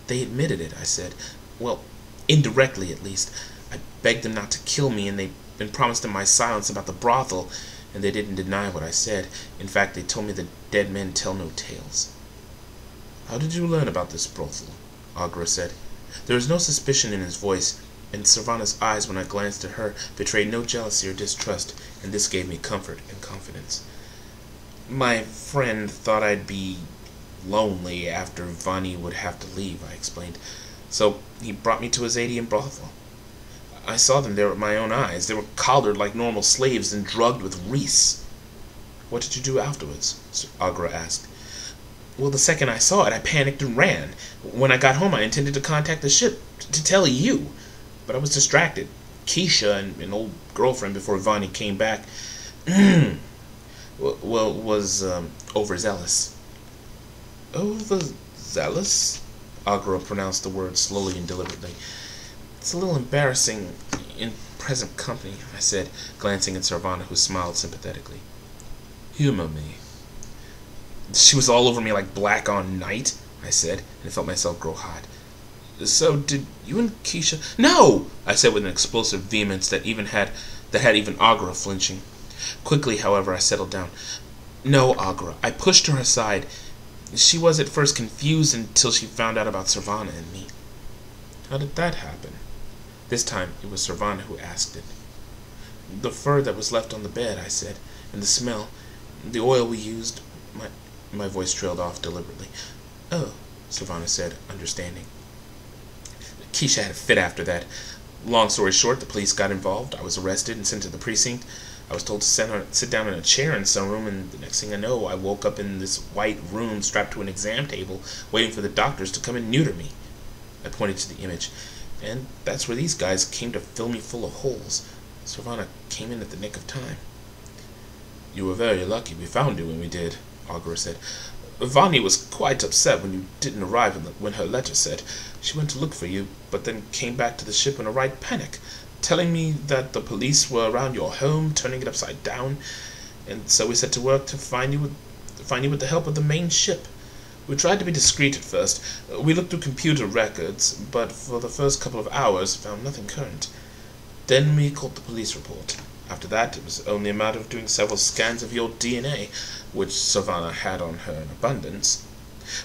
S1: "They admitted it," I said. "Well, indirectly at least. I begged them not to kill me, and promised them my silence about the brothel, and they didn't deny what I said. In fact, they told me that dead men tell no tales." "How did you learn about this brothel?" Agra said. There was no suspicion in his voice, and Servana's eyes, when I glanced at her, betrayed no jealousy or distrust, and this gave me comfort and confidence. "My friend thought I'd be lonely after Vani would have to leave," I explained. "So he brought me to his Adian brothel. I saw them there with my own eyes. They were collared like normal slaves and drugged with reese." "What did you do afterwards?" Agra asked. "Well, the second I saw it, I panicked and ran. When I got home, I intended to contact the ship to tell you, but I was distracted. Keisha and an old girlfriend before Vani came back was overzealous." "Overzealous?" Agra pronounced the word slowly and deliberately. "It's a little embarrassing in present company," I said, glancing at Servana, who smiled sympathetically. "Humor me." "She was all over me like black on night," I said, and felt myself grow hot. "So did you and Keisha—" "No!" I said with an explosive vehemence that had even Agra flinching. Quickly, however, I settled down. "No, Agra. I pushed her aside. She was at first confused until she found out about Servana and me." "How did that happen?" This time it was Servana who asked it. "The fur that was left on the bed," I said, "and the smell, the oil we used—" My voice trailed off deliberately. "Oh," Servana said, understanding. "Keisha had a fit after that. Long story short, the police got involved. I was arrested and sent to the precinct. I was told to sit down in a chair in some room, and the next thing I know, I woke up in this white room strapped to an exam table, waiting for the doctors to come and neuter me." I pointed to the image. "And that's where these guys came to fill me full of holes. Servana came in at the nick of time." "You were very lucky we found you when we did," Agra said. "Vani was quite upset when you didn't arrive when her letter said. She went to look for you, but then came back to the ship in a right panic, telling me that the police were around your home, turning it upside down, and so we set to work to find you with the help of the main ship. We tried to be discreet at first. We looked through computer records, but for the first couple of hours found nothing current. Then we caught the police report. After that, it was only a matter of doing several scans of your DNA, which Servana had on her in abundance.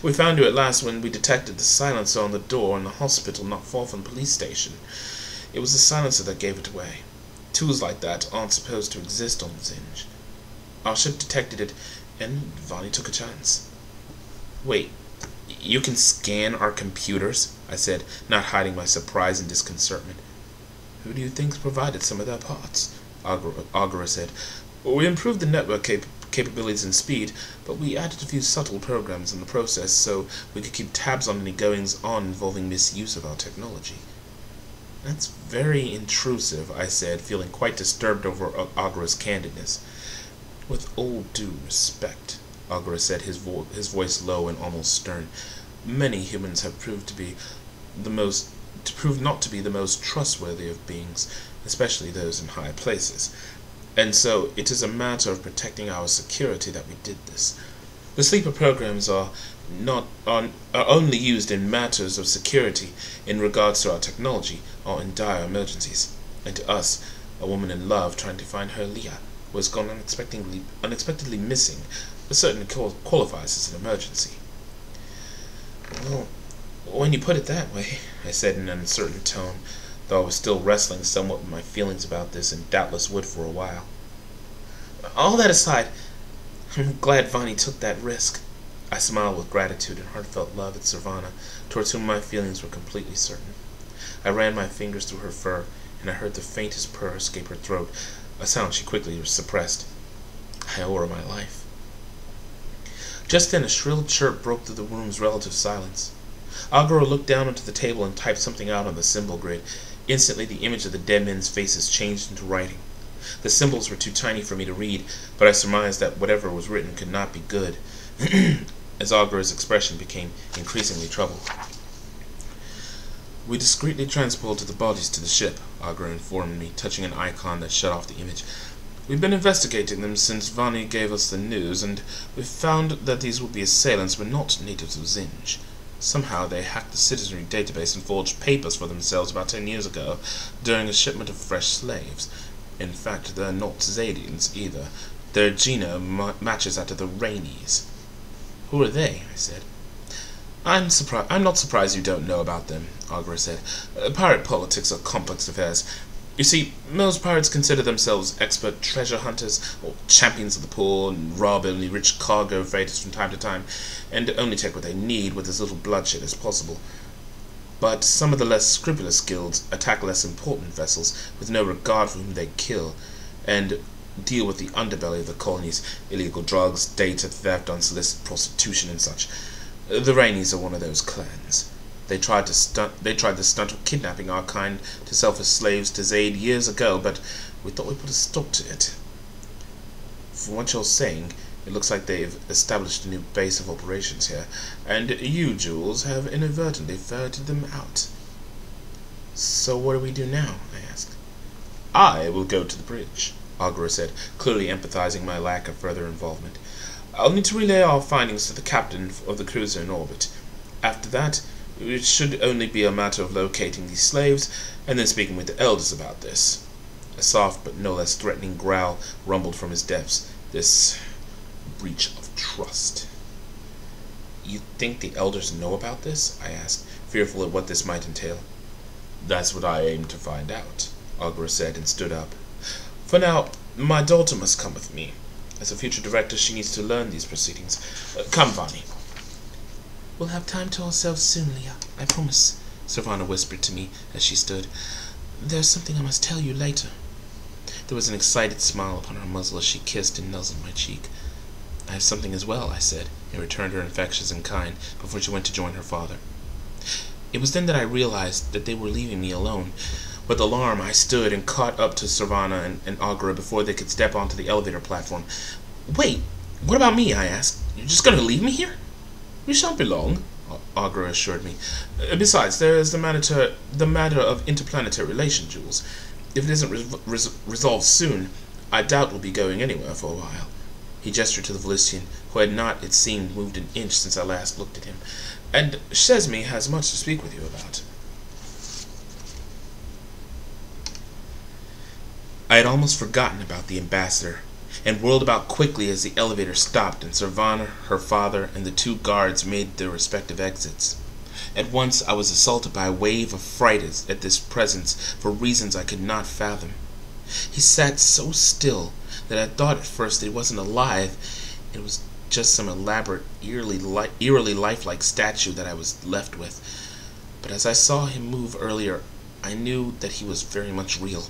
S1: We found you at last when we detected the silencer on the door in the hospital not far from the police station. It was the silencer that gave it away. Tools like that aren't supposed to exist on Zinj. Our ship detected it, and Vani took a chance." "Wait, you can scan our computers?" I said, not hiding my surprise and disconcertment. "Who do you think provided some of their parts?" Agra said. "We improved the network capabilities and speed, but we added a few subtle programs in the process so we could keep tabs on any goings-on involving misuse of our technology. That's very intrusive, I said, feeling quite disturbed over Agra's candidness. With all due respect, Agra said, his voice low and almost stern, many humans have proved not to be the most trustworthy of beings, especially those in high places. And so it is a matter of protecting our security that we did this. The sleeper programs are only used in matters of security in regards to our technology or in dire emergencies. And to us, a woman in love trying to find her Leah was gone unexpectedly missing. Certainly qualifies as an emergency. Well, when you put it that way, I said in an uncertain tone, though I was still wrestling somewhat with my feelings about this, and doubtless would for a while. All that aside, I'm glad Vani took that risk. I smiled with gratitude and heartfelt love at Servana, towards whom my feelings were completely certain. I ran my fingers through her fur, and I heard the faintest purr escape her throat, a sound she quickly suppressed. I owe her my life. Just then a shrill chirp broke through the room's relative silence. Agora looked down onto the table and typed something out on the symbol grid. Instantly the image of the dead men's faces changed into writing. The symbols were too tiny for me to read, but I surmised that whatever was written could not be good, as Agora's expression became increasingly troubled. We discreetly transported the bodies to the ship, Agora informed me, touching an icon that shut off the image. We've been investigating them since Vani gave us the news, and we've found that these would-be assailants were not natives of Zinj. Somehow they hacked the citizenry database and forged papers for themselves about 10 years ago during a shipment of fresh slaves. In fact, they're not Zadians either. Their genome matches that of the Rainies. Who are they? I said. I'm not surprised you don't know about them, Agora said. Pirate politics are complex affairs. You see, most pirates consider themselves expert treasure hunters, or champions of the poor, and rob only rich cargo freighters from time to time, and only take what they need with as little bloodshed as possible. But some of the less scrupulous guilds attack less important vessels with no regard for whom they kill, and deal with the underbelly of the colonies, illegal drugs, data theft, unsolicited prostitution, and such. The Rainies are one of those clans. They tried the stunt of kidnapping our kind to sell for slaves to Zaid years ago, but we thought we'd put a stop to it. From what you're saying, it looks like they've established a new base of operations here, and you, Jules, have inadvertently ferreted them out. So what do we do now? I asked. I will go to the bridge, Agora said, clearly empathizing my lack of further involvement. I'll need to relay our findings to the captain of the cruiser in orbit. After that, it should only be a matter of locating these slaves, and then speaking with the elders about this. A soft but no less threatening growl rumbled from his depths. This breach of trust. You think the elders know about this? I asked, fearful of what this might entail. That's what I aim to find out, Agora said, and stood up. For now, my daughter must come with me. As a future director, she needs to learn these proceedings. Come, Vani. We'll have time to ourselves soon, Leah, I promise, Servana whispered to me as she stood. There's something I must tell you later. There was an excited smile upon her muzzle as she kissed and nuzzled my cheek. I have something as well, I said, and returned her affections in kind before she went to join her father. It was then that I realized that they were leaving me alone. With alarm, I stood and caught up to Servana and Agora before they could step onto the elevator platform. Wait, what about me? I asked. You're just going to leave me here? We shan't be long, Agora assured me. Besides, there is the matter of interplanetary relation, Jules. If it isn't resolved soon, I doubt we'll be going anywhere for a while. He gestured to the Velician, who had not, it seemed, moved an inch since I last looked at him. And Chesme has much to speak with you about. I had almost forgotten about the ambassador, and whirled about quickly as the elevator stopped and Servana, her father, and the two guards made their respective exits. At once I was assaulted by a wave of fright at this presence for reasons I could not fathom. He sat so still that I thought at first that he wasn't alive. It was just some elaborate, eerily lifelike statue that I was left with. But as I saw him move earlier, I knew that he was very much real,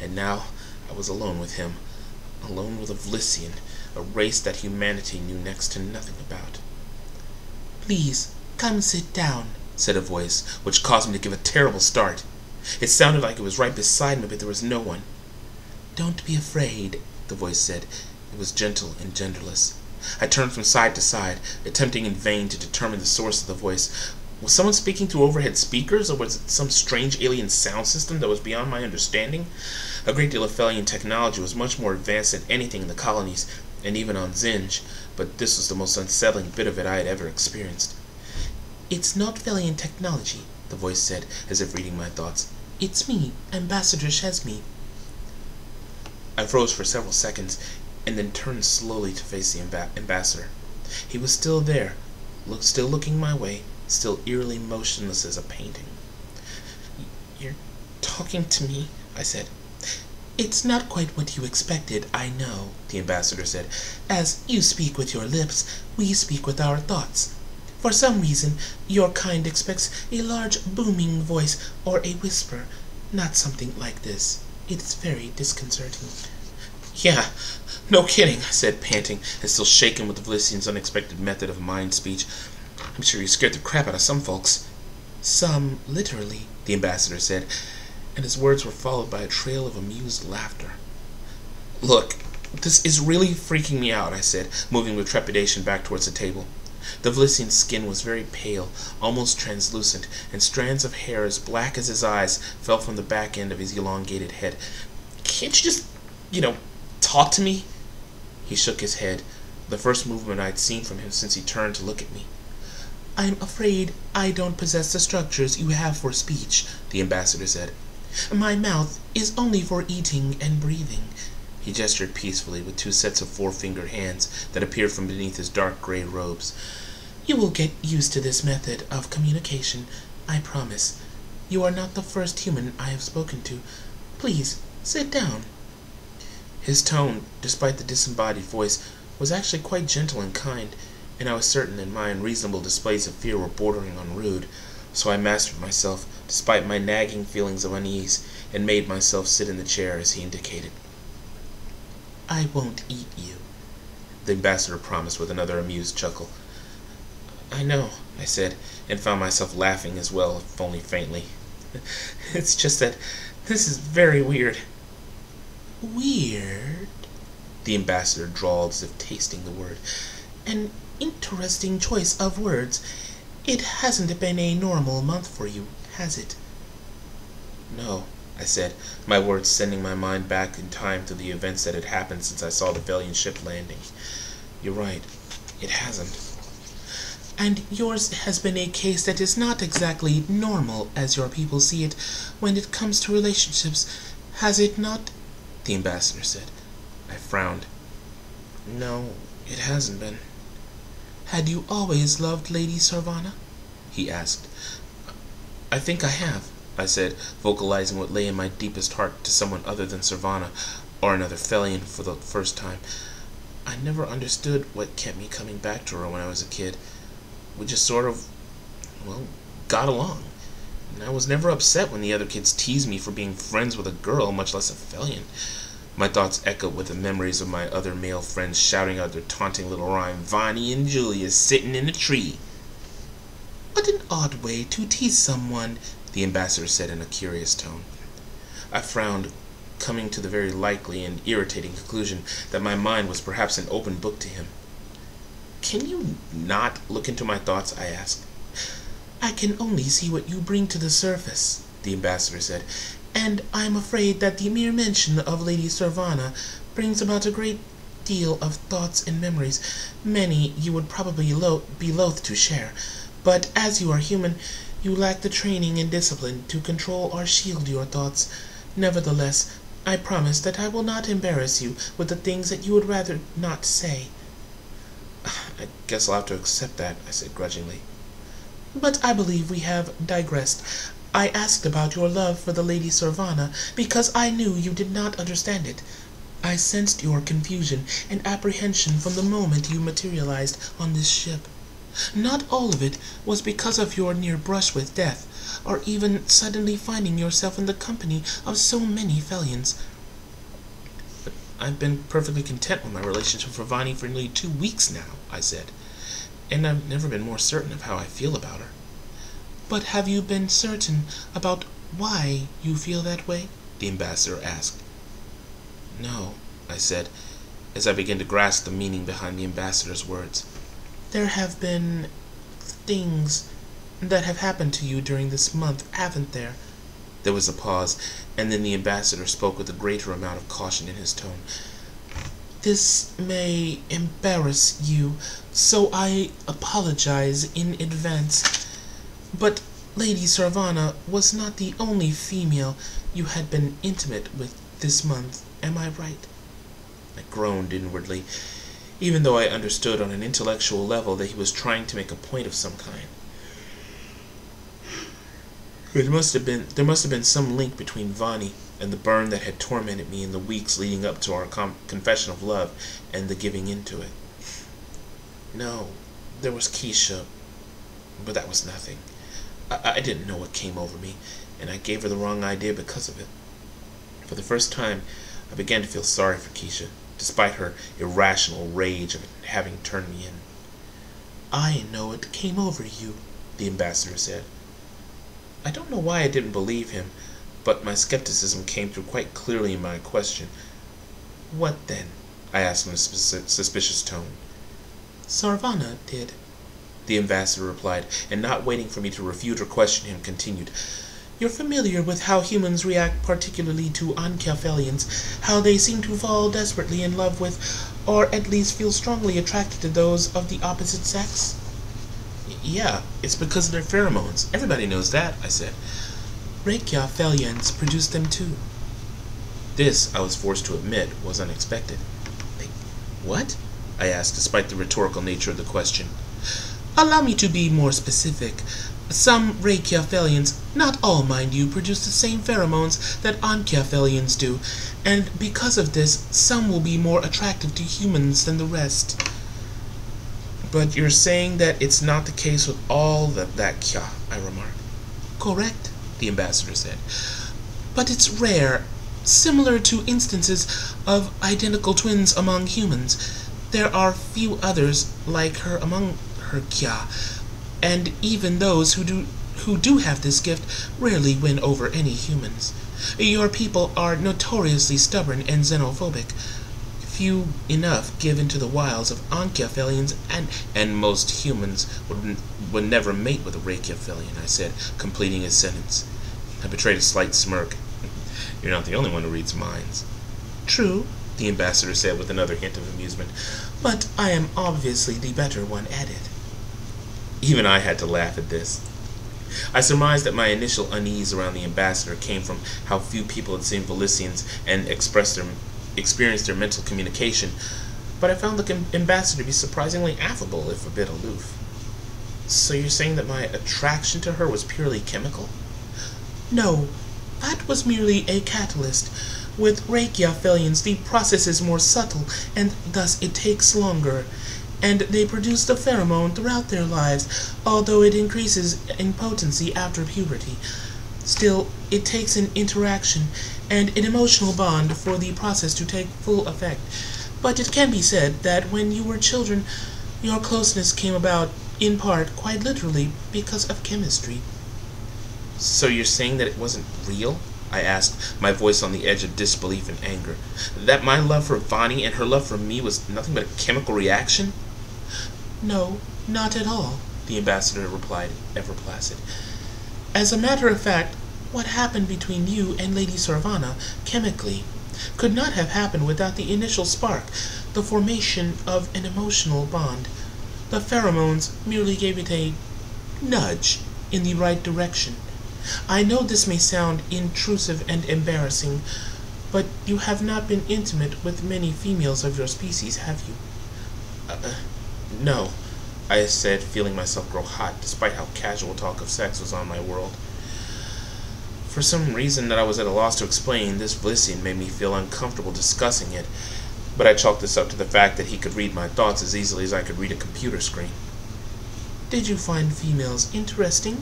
S1: and now I was alone with him. Alone with a Velician, a race that humanity knew next to nothing about.
S2: "Please, come sit down,"
S1: said a voice, which caused me to give a terrible start. It sounded like it was right beside me, but there was no one.
S2: "Don't be afraid,"
S1: the voice said. It was gentle and genderless. I turned from side to side, attempting in vain to determine the source of the voice. Was someone speaking through overhead speakers, or was it some strange alien sound system that was beyond my understanding? A great deal of Felian technology was much more advanced than anything in the colonies, and even on Zinj, but this was the most unsettling bit of it I had ever experienced.
S2: "It's not Felian technology," the voice said, as if reading my thoughts. "It's me, Ambassador Shesme."
S1: I froze for several seconds, and then turned slowly to face the ambassador. He was still there, still looking my way, still eerily motionless as a painting.
S2: "You're talking to me?" I said. "It's not quite what you expected, I know," the ambassador said. "As you speak with your lips, we speak with our thoughts. For some reason, your kind expects a large booming voice or a whisper, not something like this. It's very disconcerting."
S1: "Yeah, no kidding," I said, panting, and still shaken with the Vlisian's unexpected method of mind speech. "I'm sure you scared the crap out of some folks."
S2: "Some literally," the ambassador said, and his words were followed by a trail of amused laughter.
S1: "Look, this is really freaking me out," I said, moving with trepidation back towards the table. The Vlisian's skin was very pale, almost translucent, and strands of hair as black as his eyes fell from the back end of his elongated head. "Can't you just, talk to me?" He shook his head, the first movement I'd seen from him since he turned to look at me.
S2: "I'm afraid I don't possess the structures you have for speech," the ambassador said. "My mouth is only for eating and breathing."
S1: He gestured peacefully with two sets of four-fingered hands that appeared from beneath his dark gray robes.
S2: "You will get used to this method of communication, I promise. You are not the first human I have spoken to. Please, sit down."
S1: His tone, despite the disembodied voice, was actually quite gentle and kind, and I was certain that my unreasonable displays of fear were bordering on rude, so I mastered myself, despite my nagging feelings of unease, and made myself sit in the chair as he indicated.
S2: "I won't eat you,"
S1: the ambassador promised with another amused chuckle. "I know," I said, and found myself laughing as well, if only faintly. "It's just that this is very weird."
S2: "Weird?"
S1: the ambassador drawled as if tasting the word.
S2: "An interesting choice of words. It hasn't been a normal month for you, has it?"
S1: "No," I said, my words sending my mind back in time to the events that had happened since I saw the Valiant ship landing. "You're right. It hasn't."
S2: "And yours has been a case that is not exactly normal as your people see it when it comes to relationships, has it not?"
S1: the ambassador said. I frowned. "No, it hasn't been."
S2: "Had you always loved Lady Sarvana?"
S1: he asked. "I think I have," I said, vocalizing what lay in my deepest heart to someone other than Sarvana, or another Felian for the first time. I never understood what kept me coming back to her when I was a kid. We just sort of, got along. And I was never upset when the other kids teased me for being friends with a girl, much less a Felian. My thoughts echoed with the memories of my other male friends shouting out their taunting little rhyme, "Vonnie and Julia sitting in a tree."
S2: "What an odd way to tease someone,"
S1: the ambassador said in a curious tone. I frowned, coming to the very likely and irritating conclusion that my mind was perhaps an open book to him. "Can you not look into my thoughts?" I asked.
S2: "I can only see what you bring to the surface," the ambassador said, "and I'm afraid that the mere mention of Lady Sarvana brings about a great deal of thoughts and memories, many you would probably be loath to share. But as you are human, you lack the training and discipline to control or shield your thoughts. Nevertheless, I promise that I will not embarrass you with the things that you would rather not say."
S1: "I guess I'll have to accept that," I said grudgingly.
S2: "But I believe we have digressed. I asked about your love for the Lady Sarvana because I knew you did not understand it. I sensed your confusion and apprehension from the moment you materialized on this ship. Not all of it was because of your near brush with death, or even suddenly finding yourself in the company of so many Felians. I've been perfectly content with my relationship with Vani for nearly 2 weeks now, I said, and I've never been more certain of how I feel about her. But have you been certain about why you feel that way? The ambassador asked. No, I said, as I began to grasp the meaning behind the ambassador's words. There have been things that have happened to you during this month, haven't there? There was a pause, and then the ambassador spoke with a greater amount of caution in his tone. This may embarrass you, so I apologize in advance. But Lady Sarvana was not the only female you had been intimate with this month, am I right? I groaned inwardly, even though I understood on an intellectual level that he was trying to make a point of some kind. There must have been some link between Vani and the burn that had tormented me in the weeks leading up to our confession of love and the giving into it. No, there was Keisha, but that was nothing. I didn't know what came over me, and I gave her the wrong idea because of it. For the first time, I began to feel sorry for Keisha, despite her irrational rage of having turned me in. I know it came over you, the ambassador said. I don't know why I didn't believe him, but my skepticism came through quite clearly in my question. What then? I asked in a suspicious tone. Sarvana did, the ambassador replied, and not waiting for me to refute or question him, continued. You're familiar with how humans react particularly to Ankyafelians, how they seem to fall desperately in love with, or at least feel strongly attracted to those of the opposite sex? Yeah, it's because of their pheromones. Everybody knows that, I said. Reykjafelians produce them too. This, I was forced to admit, was unexpected. What? I asked, despite the rhetorical nature of the question. Allow me to be more specific. Some Reykjafelians, not all mind you, produce the same pheromones that Ankyafelians do, and because of this, some will be more attractive to humans than the rest. But you're saying that it's not the case with all that Kya, I remarked. Correct, the ambassador said. But it's rare, similar to instances of identical twins among humans. There are few others like her among her Kya, and even those who do have this gift rarely win over any humans. Your people are notoriously stubborn and xenophobic. Few enough give into the wiles of Ankyafelians, and most humans would never mate with a Reykjafelian, I said, completing his sentence. I betrayed a slight smirk. You're not the only one who reads minds. True, the ambassador said with another hint of amusement, but I am obviously the better one at it. Even I had to laugh at this. I surmised that my initial unease around the ambassador came from how few people had seen Velicians and experienced their mental communication, but I found the ambassador to be surprisingly affable, if a bit aloof. So you're saying that my attraction to her was purely chemical? No, that was merely a catalyst. With Reykjafelians, the process is more subtle, and thus it takes longer, and they produce the pheromone throughout their lives, although it increases in potency after puberty. Still, it takes an interaction and an emotional bond for the process to take full effect. But it can be said that when you were children, your closeness came about, in part, quite literally, because of chemistry. So you're saying that it wasn't real? I asked, my voice on the edge of disbelief and anger. That my love for Vani and her love for me was nothing but a chemical reaction? No, not at all, the ambassador replied, ever placid. As a matter of fact, what happened between you and Lady Sarvana, chemically, could not have happened without the initial spark, the formation of an emotional bond. The pheromones merely gave it a nudge in the right direction. I know this may sound intrusive and embarrassing, but you have not been intimate with many females of your species, have you? No, I said, feeling myself grow hot, despite how casual talk of sex was on my world. For some reason that I was at a loss to explain, this Velician made me feel uncomfortable discussing it, but I chalked this up to the fact that he could read my thoughts as easily as I could read a computer screen. Did you find females interesting?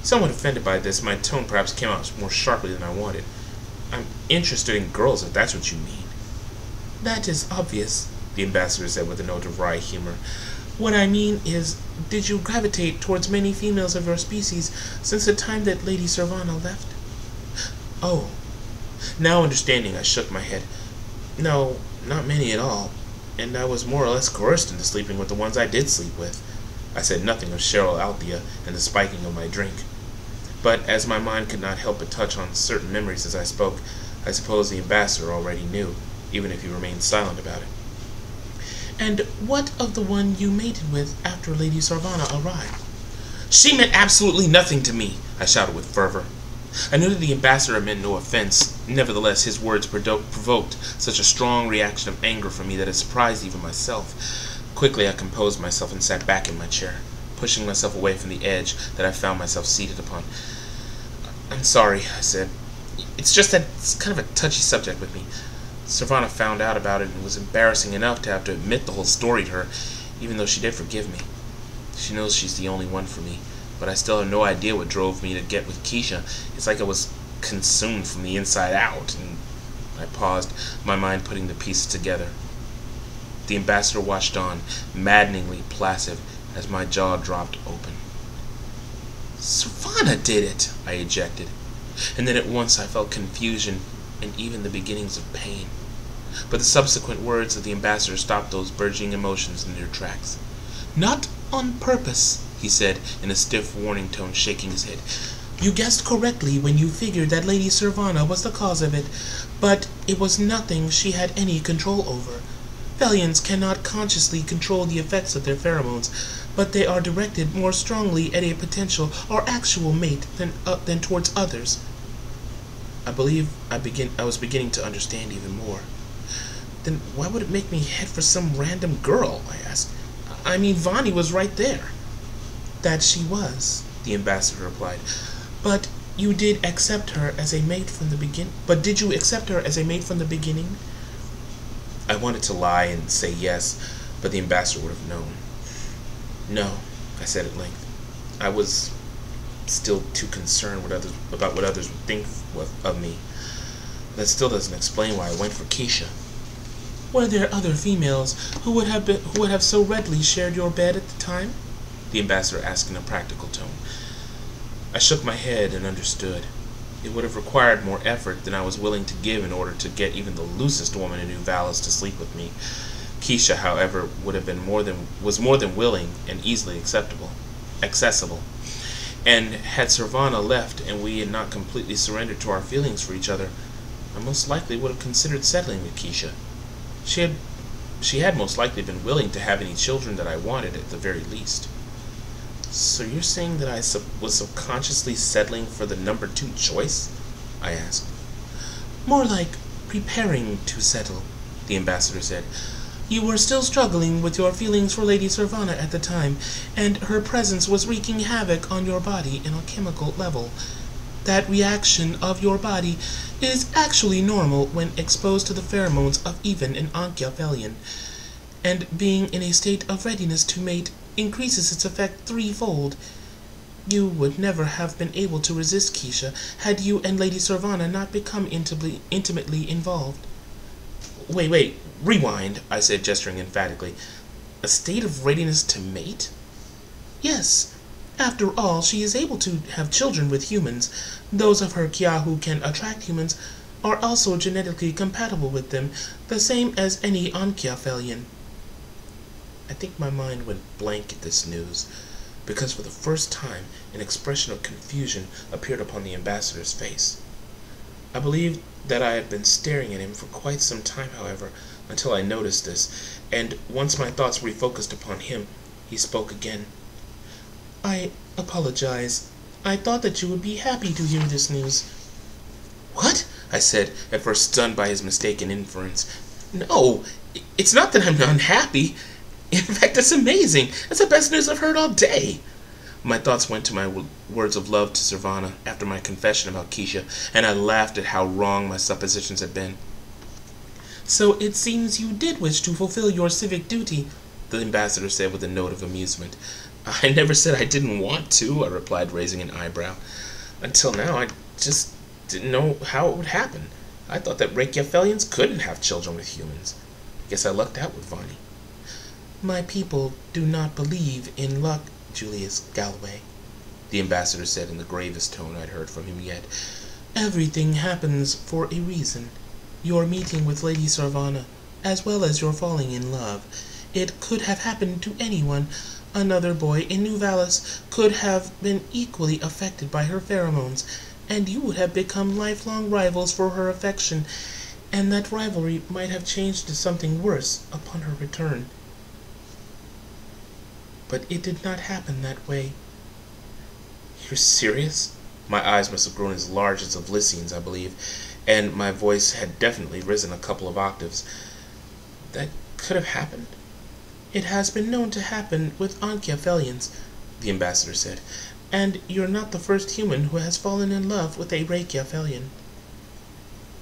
S2: Somewhat offended by this, my tone perhaps came out more sharply than I wanted. I'm interested in girls, if that's what you mean. That is obvious, the ambassador said with a note of wry humor. What I mean is, did you gravitate towards many females of your species since the time that Lady Servana left? Oh. Now understanding, I shook my head. No, not many at all, and I was more or less coerced into sleeping with the ones I did sleep with. I said nothing of Cheryl Althea and the spiking of my drink. But as my mind could not help but touch on certain memories as I spoke, I suppose the ambassador already knew, even if he remained silent about it. And what of the one you mated with after Lady Servana arrived? She meant absolutely nothing to me, I shouted with fervor. I knew that the ambassador meant no offense. Nevertheless, his words provoked such a strong reaction of anger from me that it surprised even myself. Quickly I composed myself and sat back in my chair, pushing myself away from the edge that I found myself seated upon. I'm sorry, I said. It's just that it's kind of a touchy subject with me. Servana found out about it and was embarrassing enough to have to admit the whole story to her, even though she did forgive me. She knows she's the only one for me, but I still have no idea what drove me to get with Keisha. It's like I was consumed from the inside out, and I paused, my mind putting the pieces together. The ambassador watched on, maddeningly placid, as my jaw dropped open. Servana did it, I ejected, and then at once I felt confusion and even the beginnings of pain. But the subsequent words of the ambassador stopped those burgeoning emotions in their tracks. Not on purpose, he said in a stiff warning tone, shaking his head. You guessed correctly when you figured that Lady Servana was the cause of it, but it was nothing she had any control over. Valians cannot consciously control the effects of their pheromones, but they are directed more strongly at a potential or actual mate than towards others. I believe I was beginning to understand even more. Then why would it make me head for some random girl, I asked. I mean, Vani was right there. That she was, the ambassador replied. But you did accept her as a mate from the beginning? But did you accept her as a mate from the beginning? I wanted to lie and say yes, but the ambassador would have known. No, I said at length. I was still too concerned about what others would think of me. That still doesn't explain why I went for Keisha. Were there other females who would have so readily shared your bed at the time? The ambassador asked in a practical tone. I shook my head and understood. It would have required more effort than I was willing to give in order to get even the loosest woman in New Vallis to sleep with me. Keisha, however, was more than willing and easily accessible. And had Servana left and we had not completely surrendered to our feelings for each other, I most likely would have considered settling with Keisha. She had most likely been willing to have any children that I wanted at the very least. So you're saying that I was subconsciously settling for the number 2 choice? I asked. More like preparing to settle, the ambassador said. You were still struggling with your feelings for Lady Servana at the time, and her presence was wreaking havoc on your body in a chemical level. That reaction of your body is actually normal when exposed to the pheromones of even an Ankyavelian, and being in a state of readiness to mate increases its effect 3-fold. You would never have been able to resist Keisha had you and Lady Servana not become intimately involved. Wait, rewind, I said, gesturing emphatically. A state of readiness to mate? Yes. After all, she is able to have children with humans. Those of her Kya who can attract humans are also genetically compatible with them, the same as any Ankyavelian. I think my mind went blank at this news, because for the first time an expression of confusion appeared upon the ambassador's face. I believed that I had been staring at him for quite some time, however, until I noticed this, and once my thoughts refocused upon him, he spoke again. I apologize. I thought that you would be happy to hear this news. What? I said, at first stunned by his mistaken inference. No, it's not that I'm unhappy. In fact, it's amazing. It's the best news I've heard all day. My thoughts went to my words of love to Servana after my confession about Keisha, and I laughed at how wrong my suppositions had been. So it seems you did wish to fulfill your civic duty, the ambassador said with a note of amusement. I never said I didn't want to, I replied, raising an eyebrow. Until now, I just didn't know how it would happen. I thought that Reykjavelians couldn't have children with humans.
S1: Guess I lucked out with Vonnie.
S2: My people do not believe in luck, Julius Galloway, the ambassador said in the gravest tone I'd heard from him yet. Everything happens for a reason. Your meeting with Lady Sarvana, as well as your falling in love. It could have happened to anyone. Another boy in New Vallis could have been equally affected by her pheromones, and you would have become lifelong rivals for her affection, and that rivalry might have changed to something worse upon her return. But it did not happen that way.
S1: You're serious? My eyes must have grown as large as of Lycian's, I believe, and my voice had definitely risen a couple of octaves. That could have happened?
S2: It has been known to happen with Anchiaphelians, the ambassador said, and you're not the first human who has fallen in love with a Reykjaphelian.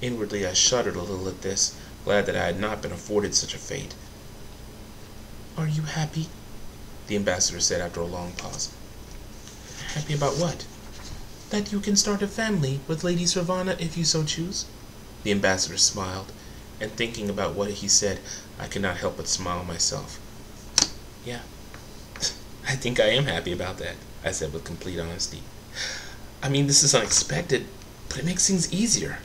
S1: Inwardly I shuddered a little at this, glad that I had not been afforded such a fate.
S2: Are you happy?
S1: The ambassador said after a long pause.
S2: Happy about what? That you can start a family with Lady Sarvana if you so choose?
S1: The ambassador smiled, and thinking about what he said, I could not help but smile myself. Yeah, I think I am happy about that, I said with complete honesty. I mean, this is unexpected, but it makes things easier.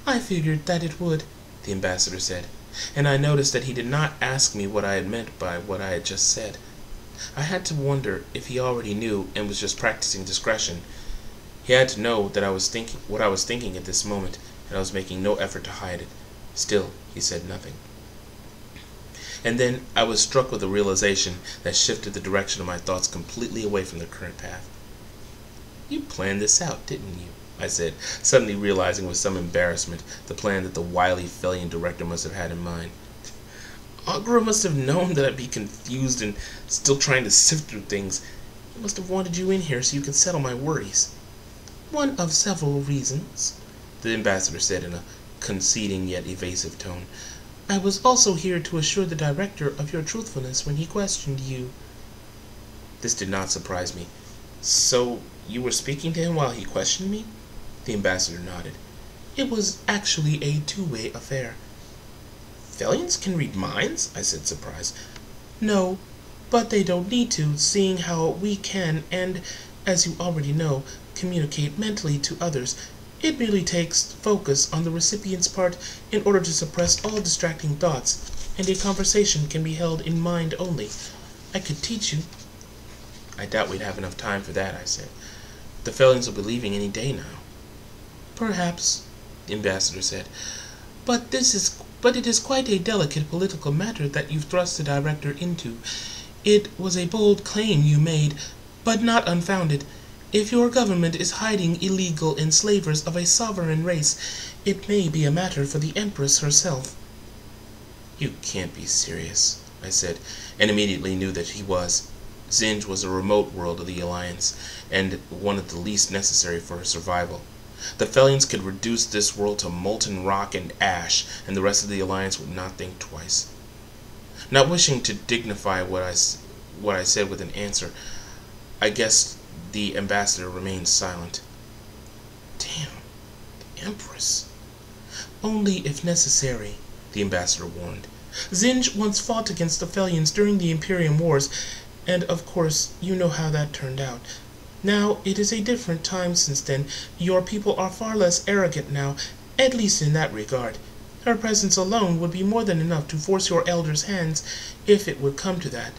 S2: I figured that it would, the ambassador said, and I noticed that he did not ask me what I had meant by what I had just said. I had to wonder if he already knew and was just practicing discretion. He had to know that I was thinking what I was thinking at this moment, and I was making no effort to hide it. Still, he said nothing. And then I was struck with a realization that shifted the direction of my thoughts completely away from the current path. You planned this out, didn't you? I said, suddenly realizing with some embarrassment the plan that the wily Felian director must have had in mind. Augur must have known that I'd be confused and still trying to sift through things. He must have wanted you in here so you could settle my worries. One of several reasons, the ambassador said in a conceding yet evasive tone. I was also here to assure the director of your truthfulness when he questioned you. This did not surprise me. So, you were speaking to him while he questioned me? The ambassador nodded. It was actually a two-way affair. Felians can read minds? I said, surprised. No, but they don't need to, seeing how we can, and, as you already know, communicate mentally to others. It merely takes focus on the recipient's part in order to suppress all distracting thoughts, and a conversation can be held in mind only. I could teach you. I doubt we'd have enough time for that, I said. The Felians will be leaving any day now. Perhaps, the ambassador said, but it is quite a delicate political matter that you've thrust the director into. It was a bold claim you made, but not unfounded. If your government is hiding illegal enslavers of a sovereign race, it may be a matter for the Empress herself. You can't be serious, I said, and immediately knew that he was. Zinj was a remote world of the Alliance, and one of the least necessary for her survival. The Felians could reduce this world to molten rock and ash, and the rest of the Alliance would not think twice. Not wishing to dignify what I said with an answer, I guessed the ambassador remained silent. Damn, the Empress. Only if necessary, the ambassador warned. Zinj once fought against the Felians during the Imperium Wars, and of course you know how that turned out. Now it is a different time since then. Your people are far less arrogant now, at least in that regard. Her presence alone would be more than enough to force your elders' hands, if it would come to that.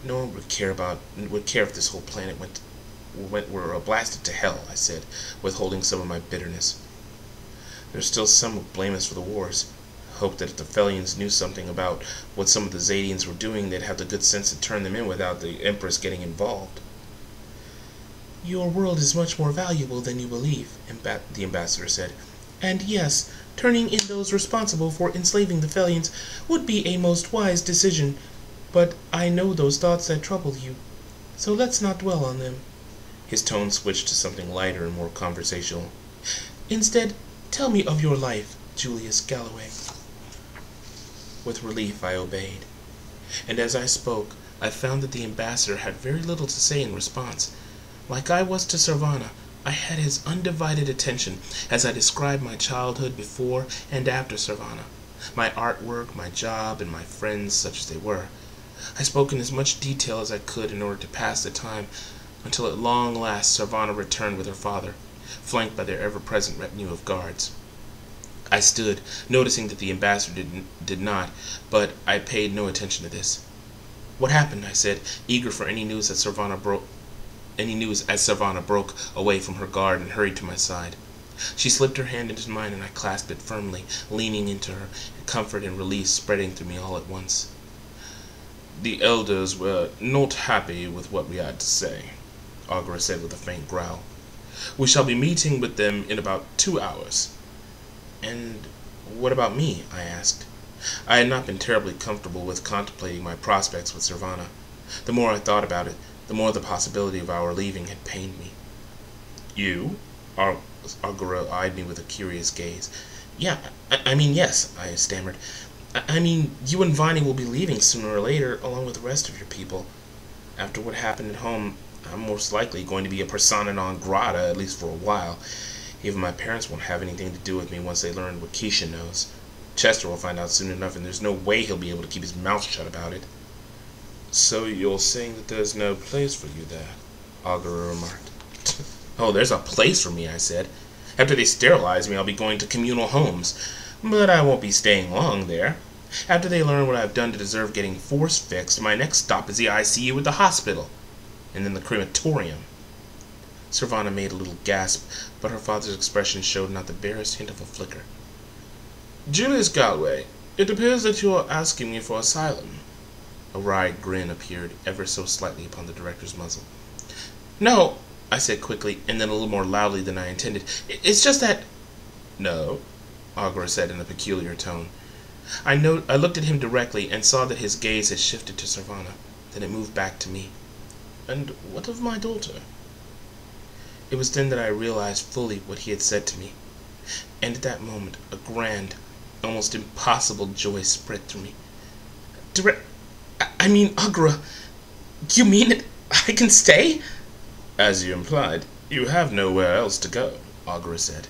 S2: No one would care if this whole planet were blasted to hell, I said, withholding some of my bitterness. There's still some who blame us for the wars. Hope that if the Felians knew something about what some of the Zadians were doing, they'd have the good sense to turn them in without the Empress getting involved. Your world is much more valuable than you believe, the ambassador said. And yes, turning in those responsible for enslaving the Felians would be a most wise decision. But I know those thoughts that trouble you, so let's not dwell on them. His tone switched to something lighter and more conversational. Instead, tell me of your life, Julius Galloway. With relief, I obeyed. And as I spoke, I found that the ambassador had very little to say in response. Like I was to Sarvana, I had his undivided attention as I described my childhood before and after Sarvana.
S1: my artwork, my job, and my friends, such as they were. I spoke in as much detail as I could in order to pass the time, until at long last Sarvana returned with her father, flanked by their ever-present retinue of guards. I stood, noticing that the ambassador did not, but I paid no attention to this. "What happened?" I said, eager for any news as Sarvana broke away from her guard and hurried to my side. She slipped her hand into mine, and I clasped it firmly, leaning into her, comfort and release spreading through me all at once. "The elders were not happy with what we had to say," Augur said with a faint growl. "We shall be meeting with them in about 2 hours." "And what about me?" I asked. I had not been terribly comfortable with contemplating my prospects with Sarvana. The more I thought about it, the more the possibility of our leaving had pained me. "You?" Augur eyed me with a curious gaze. "Yeah, I mean, yes," I stammered. I mean, you and Viney will be leaving sooner or later, along with the rest of your people. After what happened at home, I'm most likely going to be a persona non grata, at least for a while. Even my parents won't have anything to do with me once they learn what Keisha knows. Chester will find out soon enough, and there's no way he'll be able to keep his mouth shut about it." "So you're saying that there's no place for you there?" Augur remarked. "Oh, there's a place for me," I said. "After they sterilize me, I'll be going to communal homes. But I won't be staying long there. After they learn what I've done to deserve getting force fixed, my next stop is the ICU at the hospital. And then the crematorium." Sarvana made a little gasp, but her father's expression showed not the barest hint of a flicker. "Julius Galway, it appears that you are asking me for asylum." A wry grin appeared ever so slightly upon the director's muzzle. "No," I said quickly, and then a little more loudly than I intended. "It's just that—" "No?" Augur said in a peculiar tone. I looked at him directly and saw that his gaze had shifted to Sarvana. Then it moved back to me. "And what of my daughter?" It was then that I realized fully what he had said to me. And at that moment, a grand, almost impossible joy spread through me. Augur, you mean it? I can stay?" "As you implied, you have nowhere else to go," Augur said.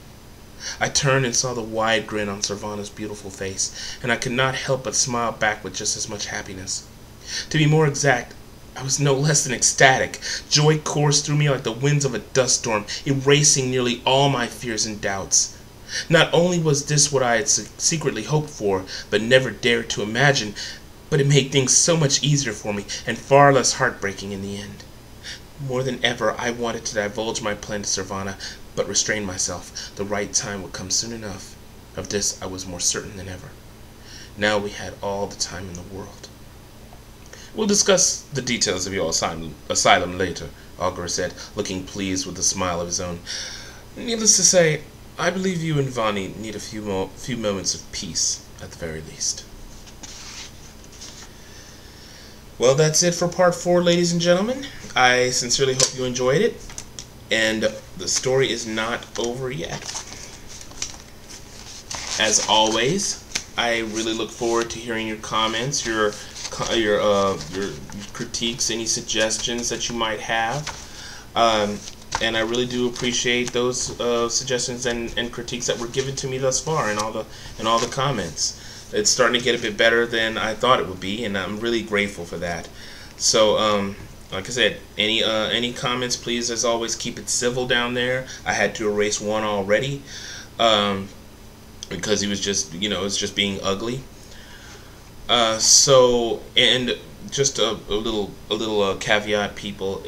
S1: I turned and saw the wide grin on Sarvana's beautiful face, and I could not help but smile back with just as much happiness. To be more exact, I was no less than ecstatic. Joy coursed through me like the winds of a dust storm, erasing nearly all my fears and doubts. Not only was this what I had secretly hoped for, but never dared to imagine, but it made things so much easier for me, and far less heartbreaking in the end. More than ever, I wanted to divulge my plan to Sarvana, but restrained myself. The right time would come soon enough. Of this I was more certain than ever. Now we had all the time in the world. "We'll discuss the details of your asylum later," Augur said, looking pleased with a smile of his own. "Needless to say, I believe you and Vani need a few moments of peace, at the very least." Well, that's it for part 4, ladies and gentlemen. I sincerely hope you enjoyed it. And the story is not over yet. As always, I really look forward to hearing your comments, your critiques, any suggestions that you might have. And I really do appreciate those suggestions and critiques that were given to me thus far, and all the comments. It's starting to get a bit better than I thought it would be, and I'm really grateful for that. So, like I said, any comments, please, as always, keep it civil down there. I had to erase one already because he was just, it was just being ugly. So, and just a little caveat, people.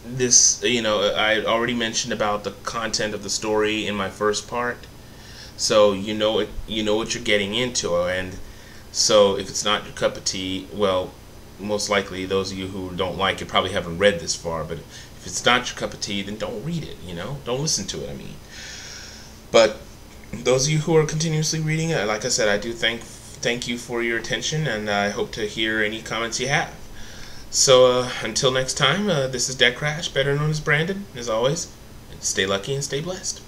S1: This, I already mentioned about the content of the story in my first part, so you know what you're getting into, and so if it's not your cup of tea, well, most likely those of you who don't like it probably haven't read this far. But if it's not your cup of tea, then don't read it. Don't listen to it. I mean, but those of you who are continuously reading it, like I said, I do thank you for your attention, and I hope to hear any comments you have. So until next time, this is DecKrash, better known as Brandon. As always, stay lucky and stay blessed.